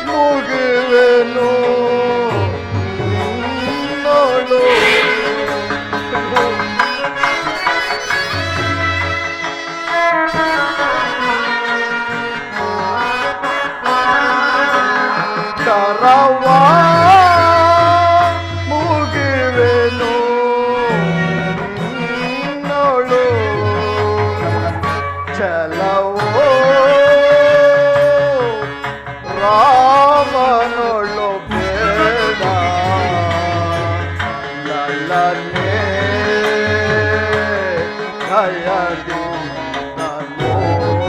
ಮುಗಿವೆನು ನಿನ್ನೋಳು. ಕರವ ಮುಗಿವೆನು ನಿನ್ನೋಳು. ಚಲವೋ ರಾಮನೊಳು ಬೇಡ ಲಲ್ಲನೆ ಭಯದಿಂದ ನೋಡು.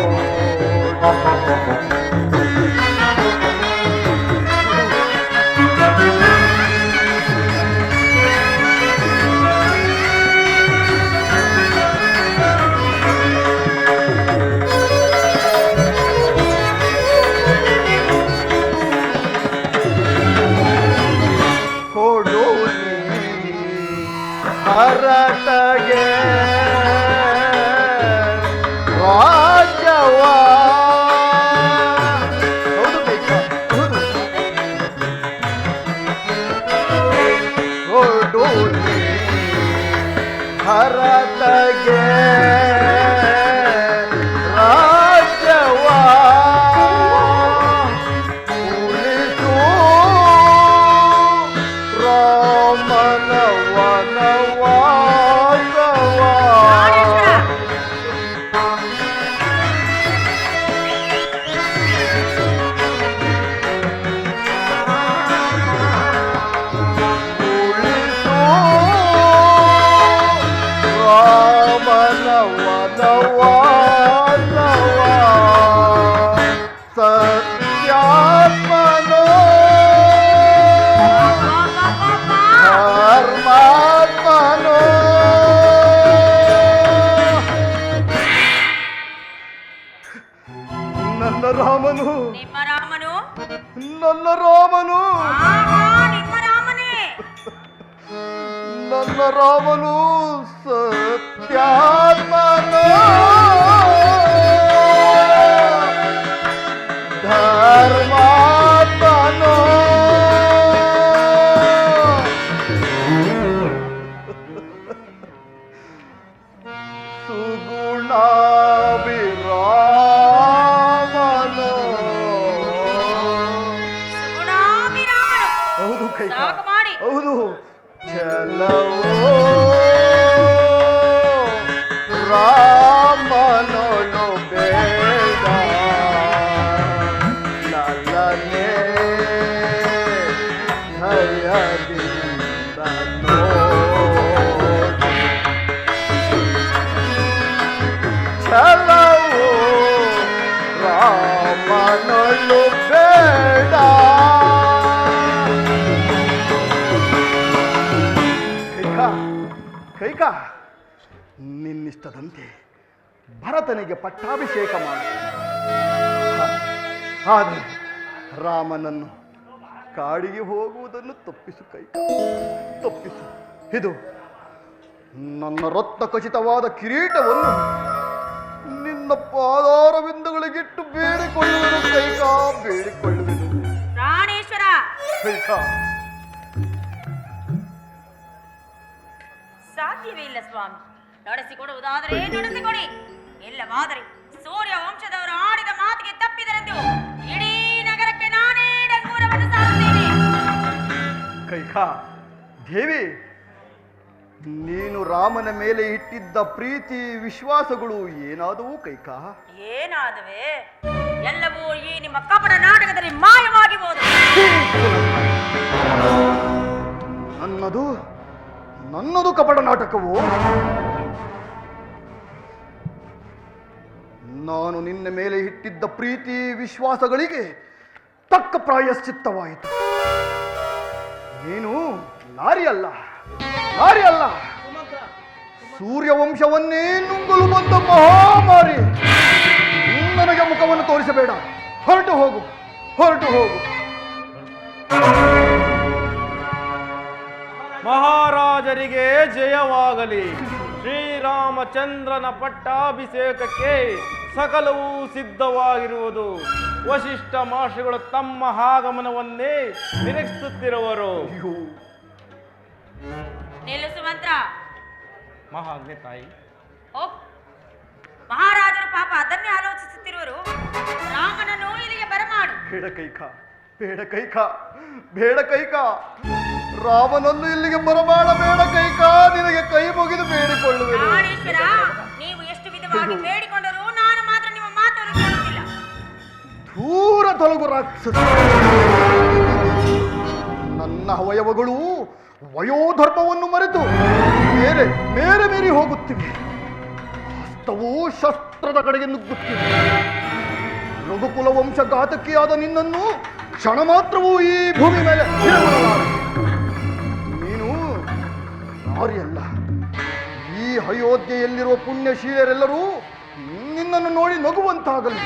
ಕೊಡು ನೀ ಭರತಗೆ ರಾಜ್ಯವ. ಹೌದು ಕೈಕಾ, ಹೌದು. ಕೊಡು ನೀ ಭರತಗೆ ರಾಜ್ಯವ. ಉಳಿಸು ರಾಮನ ವನವಾಸವ. ಉಳಿಸು ರಾಮನ ವನವಾಸವ. ಸತ್ಯಾತ್ಮನೋ ಧರ್ಮಾತ್ಮನೋ ನನ್ನ ರಾಮನು, ನಿಮ್ಮ ರಾಮನು ನನ್ನ ರಾಮನು, ಆಹಾ, ನಿಮ್ಮ ರಾಮನೇ. ನನ್ನ ರಾಮನು ಸತ್ಯಾತ್ಮನೋ ಧರ್ಮಾತ್ಮನೋ. ಸುಗುಣಾಭಿರಾಮನೋ. ಸುಗುಣಾಭಿರಾಮನು. ಹೌದು ಕೈಕಾ, ಸಾಕು ಮಾಡಿ. ಹೌದು. ಚಲವೋ ರಾಮನೊಳು ಬೇಡ ಲಲ್ಲನೆ ಭಯದಿಂದ ನೋಡು. ಚಲವೋ ರಾಮನೊಳು ಬೇಡ. ಕೈಕಾ, ಕೈಕಾ, ನಿನ್ನಿಷ್ಟದಂತೆ ಭರತನಿಗೆ ಪಟ್ಟಾಭಿಷೇಕ ಮಾಡು. ಆದರೆ ರಾಮನನ್ನು ಕಾಡಿಗೆ ಹೋಗುವುದನ್ನು ತಪ್ಪಿಸು ಕೈಕಾ, ತಪ್ಪಿಸು. ಇದು ನನ್ನ ರತ್ನ ಖಚಿತವಾದ ಕಿರೀಟವನ್ನು ನಿನ್ನ ಪಾದಾರವಿಂದಗಳಿಗಿಟ್ಟು ಬೇಡಿಕೊಳ್ಳುವೆನು ಕೈಕಾ, ಬೇಡಿಕೊಳ್ಳುವೆನು. ಪ್ರಾಣೇಶ್ವರ ಕೈಕಾ, ಸಾಧ್ಯವೇ ಇಲ್ಲ ಸ್ವಾಮಿ. ನಡೆಸಿಕೊಡುವುದಾದರೆ ನಡೆಸಿಕೊಡಿ, ಇಲ್ಲವಾದರೆ ಸೂರ್ಯ ವಂಶದವರು ಆಡಿದ ಮಾತಿಗೆ ತಪ್ಪಿದರೆಂದು ಇಡೀ ನಗರಕ್ಕೆ ನಾನೇ ಡಂಗೂರವನ್ನು ಸಾರುತ್ತೇನೆ. ಕೈಕಾ ದೇವಿ, ನೀನು ರಾಮನ ಮೇಲೆ ಇಟ್ಟಿದ್ದ ಪ್ರೀತಿ ವಿಶ್ವಾಸಗಳು ಏನಾದವು ಕೈಕಾ? ಏನಾದವೆ? ಎಲ್ಲವೂ ಈ ನಿಮ್ಮ ಕಪಟ ನಾಟಕದಲ್ಲಿ ಮಾಯವಾಗಿ ಹೋದವು. ನನ್ನದು ಕಪಟ ನಾಟಕವು? ನಾನು ನಿನ್ನ ಮೇಲೆ ಇಟ್ಟಿದ್ದ ಪ್ರೀತಿ ವಿಶ್ವಾಸಗಳಿಗೆ ತಕ್ಕ ಪ್ರಾಯಶ್ಚಿತ್ತವಾಯಿತು. ನೀನು ನಾರಿ ಅಲ್ಲ, ಸೂರ್ಯವಂಶವನ್ನೇ ನುಂಗಲು ಬಂದ ಮಹಾಮಾರಿ. ನನಗೆ ಮುಖವನ್ನು ತೋರಿಸಬೇಡ, ಹೊರಟು ಹೋಗು. ಮಹಾರಾಜರಿಗೆ ಜಯವಾಗಲಿ. ಶ್ರೀರಾಮಚಂದ್ರನ ಪಟ್ಟಾಭಿಷೇಕಕ್ಕೆ ಸಕಲವೂ ಸಿದ್ಧವಾಗಿರುವುದು. ವಶಿಷ್ಠ ಮಹರ್ಷಿಗಳು ತಮ್ಮ ಆಗಮನವನ್ನೇ ನಿರೀಕ್ಷಿಸುತ್ತಿರುವರು. ನಿಲ್ಲಿಸು ಮಂತ್ರ. ಮಹಾಜ್ಞೆ ತಾಯಿ. ಮಹಾರಾಜರು ಪಾಪ ಅದನ್ನೇ ಆಲೋಚಿಸುತ್ತಿರುವರು. ರಾಮನನ್ನು ಇಲ್ಲಿಗೆ ಬರಮಾಡು. ಬೇಡ ಕೈಕಾ, ರಾಮನನ್ನು ಇಲ್ಲಿಗೆ ಬರಮಾಡಬೇಡ ಕೈಕಾ. ನಿನಗೆ ಕೈ ಮುಗಿದು ಬೇಡಿಕೊಳ್ಳುವೆ. ಪ್ರಾಣೇಶ್ವರ, ನೀವು ಎಷ್ಟು ವಿಧವಾಗಿ ಬೇಡಿಕೊಂಡರೂ ನಾನು ಮಾತ್ರ ನಿಮ್ಮ ಮಾತನ್ನು ಕೇಳುತ್ತಿಲ್ಲ. ದೂರ ತೊಲಗು ರಾಕ್ಷಸ. ನನ್ನ ಅವಯವಗಳು ವಯೋಧರ್ಮವನ್ನು ಮರೆತು ಮೇರೆ ಮೇರಿ ಹೋಗುತ್ತಿವೆ. ಹಸ್ತವೂ ಶಸ್ತ್ರದ ಕಡೆಗೆ ನುಗ್ಗುತ್ತಿವೆ. ರಘುಕುಲ ವಂಶಘಾತಕಿಯಾದ ನಿನ್ನನ್ನು ಕ್ಷಣ ಮಾತ್ರವೂ ಈ ಭೂಮಿ ಮೇಲೆ ನೀನು ನಾರಿಯಲ್ಲ. ಈ ಅಯೋಧ್ಯೆಯಲ್ಲಿರುವ ಪುಣ್ಯಶೀಲರೆಲ್ಲರೂ ನಿನ್ನನ್ನು ನೋಡಿ ನಗುವಂತಾಗಲಿ.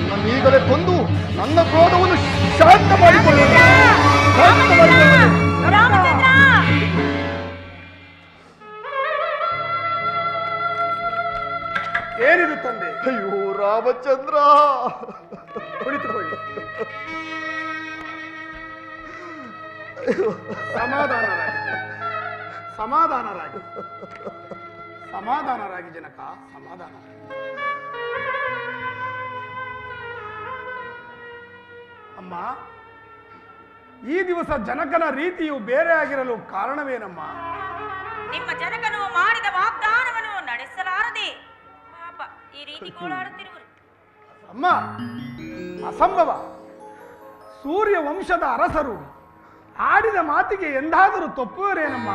ನನ್ನೀಗಲೇ ಕೊಂದು ನನ್ನ ಕ್ರೋಧವನ್ನು ಶಾಂತ ಮಾಡಿಕೊಳ್ಳುವುದು. ಏನಿದು ತಂದೆ? ಅಯ್ಯೋ ರಾಮಚಂದ್ರ, ಕುಳಿತುಕೊಳ್ಳಿ. ಸಮಾಧಾನರಾಗಿ ಜನಕ, ಸಮಾಧಾನ. ಅಮ್ಮ, ಈ ದಿವಸ ಜನಕನ ರೀತಿಯು ಬೇರೆ ಆಗಿರಲು ಕಾರಣವೇನಮ್ಮ? ನಿಮ್ಮ ಜನಕನು ಮಾಡಿದ ವಾಗ್ದಾನವನ್ನು ನಡೆಸಲಾರದೆ ಪಾಪ ಈ ರೀತಿ ಗೋಳಾಡುತ್ತಿರುವರು. ಅಮ್ಮ, ಅಸಂಭವ. ಸೂರ್ಯ ವಂಶದ ಅರಸರು ಆಡಿದ ಮಾತಿಗೆ ಎಂದಾದರೂ ತಪ್ಪುವರೇನಮ್ಮ?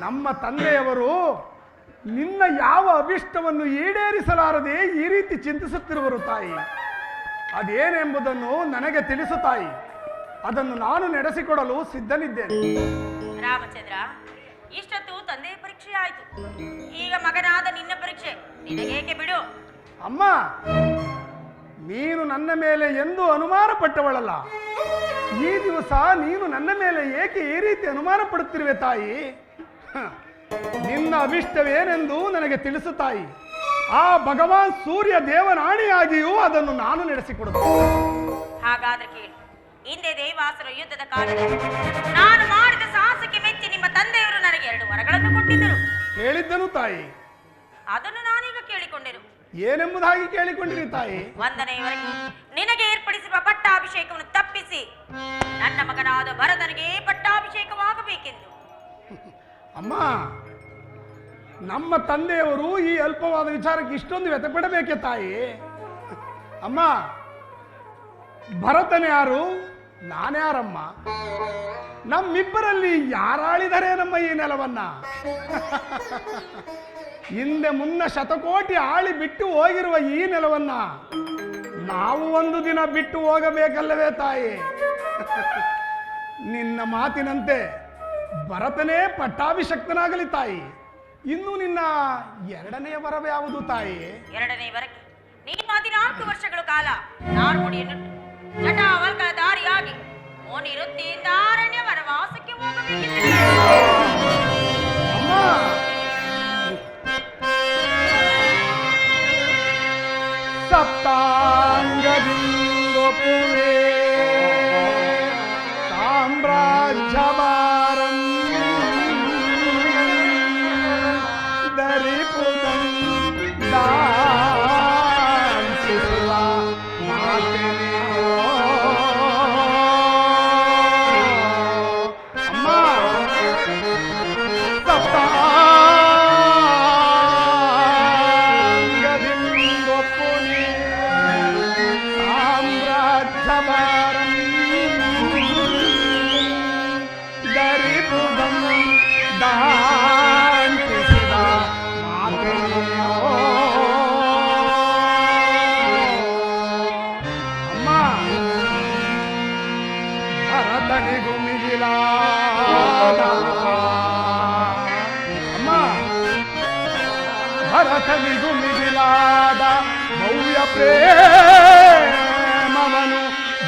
ನಮ್ಮ ತಂದೆಯವರು ನಿನ್ನ ಯಾವ ಅಭಿಷ್ಟವನ್ನು ಈಡೇರಿಸಲಾರದೆ ಈ ರೀತಿ ಚಿಂತಿಸುತ್ತಿರುವರು ತಾಯಿ. ಅದೇನೆಂಬುದನ್ನು ನನಗೆ ತಿಳಿಸು ತಾಯಿ. ಅದನ್ನು ನಾನು ನಡೆಸಿಕೊಡಲು ಸಿದ್ಧನಿದ್ದೇನೆ. ರಾಮಚಂದ್ರ, ಇಷ್ಟೊತ್ತು ತಂದೆಯ ಪರೀಕ್ಷೆ ಆಯಿತು. ಈಗ ಮಗನಾದ ನಿನ್ನ ಪರೀಕ್ಷೆ ನಿನಗೇಕೆ ಬಿಡು. ಅಮ್ಮ, ನೀನು ನನ್ನ ಮೇಲೆ ಎಂದೂ ಅನುಮಾನ ಪಟ್ಟವಳಲ್ಲ. ಈ ದಿವಸ ನೀನು ನನ್ನ ಮೇಲೆ ಏಕೆ ಈ ರೀತಿ ಅನುಮಾನ ಪಡುತ್ತಿರುವೆ ತಾಯಿ? ನಿನ್ನ ಅಭಿಷ್ಟವೇನೆಂದು ನನಗೆ ತಿಳಿಸು ತಾಯಿ. ಆ ಭಗವಾನ್ ಸೂರ್ಯ ದೇವನಾಣಿಯಾಗಿಯೂ ಅದನ್ನು ನಾನು ನಡೆಸಿಕೊಡುತ್ತೇನೆ. ಹಾಗಾದ್ರೆ ಕೇಳಿ. ಹಿಂದೆ ದೇವಾಸುರ ಯುದ್ಧದ ಕಾಲದಲ್ಲಿ ನಾನು ಮಾಡಿದ ಸಾಹಸಕ್ಕೆ ಮೆಚ್ಚಿ ನಿಮ್ಮ ತಂದೆಯವರು ನನಗೆ 2 ವರಗಳನ್ನು ಕೊಟ್ಟಿದ್ದರು. ಕೇಳಿದ್ದನು ತಾಯಿ. ಅದನ್ನು ನಾನೀಗ ಕೇಳಿಕೊಂಡೆನು. ಏನೆಂಬುದಾಗಿ ಕೇಳಿಕೊಂಡಿರಿ ತಾಯಿ? 1ನೇವರೆಗೆ ನಿನಗೆ ಏರ್ಪಡಿಸಿರುವ ಪಟ್ಟಾಭಿಷೇಕವನ್ನು ತಪ್ಪಿಸಿ ನನ್ನ ಮಗನಾದ ಭರತನಿಗೆ ಪಟ್ಟಾಭಿಷೇಕವಾಗಬೇಕೆಂದು. ಅಮ್ಮ, ನಮ್ಮ ತಂದೆಯವರು ಈ ಅಲ್ಪವಾದ ವಿಚಾರಕ್ಕೆ ಇಷ್ಟೊಂದು ವ್ಯಥಪಡಬೇಕೆ ತಾಯಿ? ಅಮ್ಮ, ಭರತನ್ಯಾರು, ನಾನ್ಯಾರಮ್ಮ? ನಮ್ಮಿಬ್ಬರಲ್ಲಿ ಯಾರಾಳಿದರೆ ನಮ್ಮ ಈ ನೆಲವನ್ನ? ಹಿಂದೆ ಮುನ್ನ ಶತಕೋಟಿ ಆಳಿ ಬಿಟ್ಟು ಹೋಗಿರುವ ಈ ನೆಲವನ್ನ ನಾವು ಒಂದು ದಿನ ಬಿಟ್ಟು ಹೋಗಬೇಕಲ್ಲವೇ ತಾಯಿ? ನಿನ್ನ ಮಾತಿನಂತೆ ಭರತನೇ ಪಟ್ಟಾಭಿಷಕ್ತನಾಗಲಿ ತಾಯಿ. ಇನ್ನು ನಿನ್ನ 2ನೇ ವರವ ಯಾವುದು ತಾಯಿ? 2ನೇ ವರಕ್ಕೆ ನೀನು 14 ವರ್ಷಗಳ ಕಾಲ ನಾರ್ಮುಡಿಯನ್ನು ಜಟಾವಲ್ಕಲ ದಾರಿಯಾಗಿ ಮೋನಿರುತ್ತಿಯಿಂದ ಅರಣ್ಯ ವನವಾಸಕ್ಕೆ ಹೋಗಬೇಕಿದೆ. ಅಮ್ಮ, ಸಪ್ತಾಂಗದಿಂಗೊಪ್ಪುವೆ ಸಾಮ್ರಾಜ್ಯಭಾರಂ ದರಿಪುದಂ ದಾಂಸಿಸುವ ಕವಿದು ಮಿಗಿಲಾದ ಭವ್ಯ ಪ್ರೇಮವನು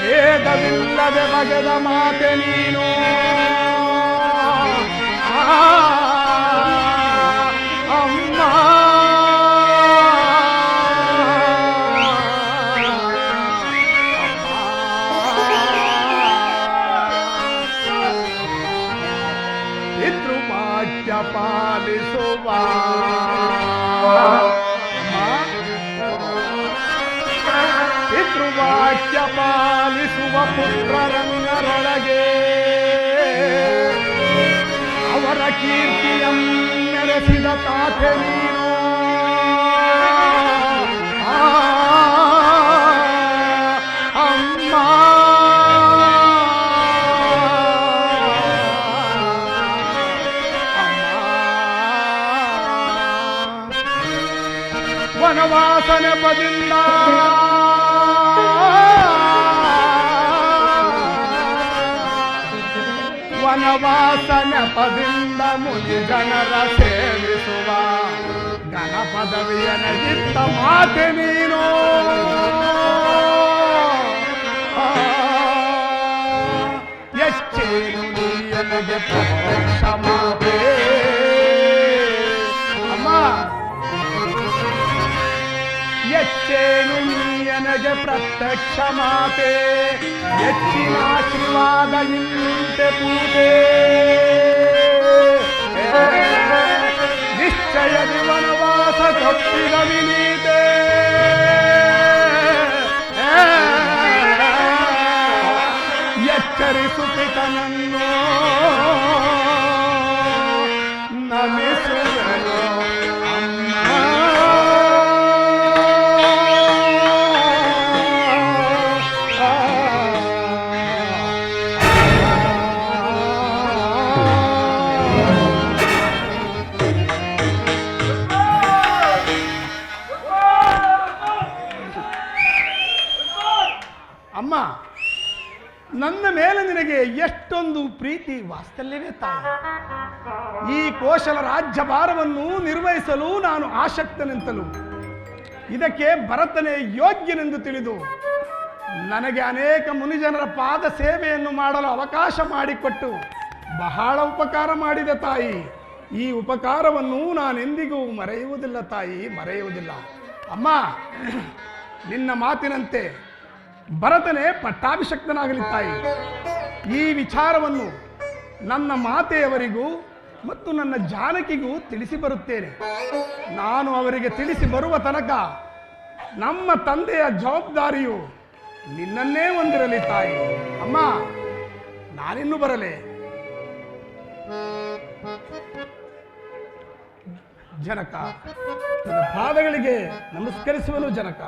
ಭೇದವಿಲ್ಲದೆ ಬಗೆದ ಮಾತೆ ನೀನು. ಅಮ್ಮ ಪಿತೃವಾಕ್ಯ ಪಾಲಿಸುವ ಪಿತೃವಾಕ್ಯ ಪಾಲಿಸುವ ಪುತ್ರರಂಗರೊಳಗೆ ಅವರ ಕೀರ್ತಿಯನ್ನೆರೆಸಿದ ತಾತೆ ನೀನು. ಅಮ್ಮ ವನವಾಸನ ಪದಿಂದ ವನವಾಸನ ಪದಿಂದ ಮುನಿ ಜನರ ಸೇವಿಸುವ ಘನ ಪದವಿಯನಗಿತ್ತ ಮಾತೆ ನೀನು. ಎಚ್ಚೇನು ನೀಯನಿಗೆ ಪ್ರತ್ಯಕ್ಷ ಮಾತೆ. ಅಮ್ಮ ಎಚ್ಚೇನು ನೀಯನಗೆ ಪ್ರತ್ಯಕ್ಷ ಮಾತೆ. ಹೆಚ್ಚಿನ ಆಶೀರ್ವಾದ ಇಂತೆ ಪೂಜೆ ನಿಶ್ಚಯದಿ ವನವಾಸ ತಪ್ಪಿದ ವಿನೀತೆ. ಎಚ್ಚರಿಸು ಪಿತನನ್ನು ನಮಿಸುವೆನು ಅಮ್ಮ. ಅಮ್ಮ, ನನ್ನ ಮೇಲೆ ನಿನಗೆ ಎಷ್ಟೊಂದು ಪ್ರೀತಿ ವಾತ್ಸಲ್ಯವೇ ತಾಯಿ. ಈ ಕೋಶಲ ರಾಜ್ಯಭಾರವನ್ನು ನಿರ್ವಹಿಸಲು ನಾನು ಆಸಕ್ತನೆಂತಲೂ ಇದಕ್ಕೆ ಭರತನೇ ಯೋಗ್ಯನೆಂದು ತಿಳಿದು ನನಗೆ ಅನೇಕ ಮುನಿಜನರ ಪಾದ ಸೇವೆಯನ್ನು ಮಾಡಲು ಅವಕಾಶ ಮಾಡಿಕೊಟ್ಟು ಬಹಳ ಉಪಕಾರ ಮಾಡಿದ ತಾಯಿ. ಈ ಉಪಕಾರವನ್ನು ನಾನೆಂದಿಗೂ ಮರೆಯುವುದಿಲ್ಲ ತಾಯಿ, ಮರೆಯುವುದಿಲ್ಲ. ಅಮ್ಮ, ನಿನ್ನ ಮಾತಿನಂತೆ ಭರತನೇ ಪಟ್ಟಾಭಿಷಕ್ತನಾಗಲಿ ತಾಯಿ. ಈ ವಿಚಾರವನ್ನು ನನ್ನ ಮಾತೆಯವರಿಗೂ ಮತ್ತು ನನ್ನ ಜಾನಕಿಗೂ ತಿಳಿಸಿ ಬರುತ್ತೇನೆ. ನಾನು ಅವರಿಗೆ ತಿಳಿಸಿ ಬರುವ ತನಕ ನಮ್ಮ ತಂದೆಯ ಜವಾಬ್ದಾರಿಯು ನಿನ್ನನ್ನೇ ಹೊಂದಿರಲಿ ತಾಯಿ. ಅಮ್ಮ, ನಾನಿನ್ನು ಬರಲೇ. ಜನಕ, ನನ್ನ ಪಾದಗಳಿಗೆ ನಮಸ್ಕರಿಸುವನು ಜನಕ.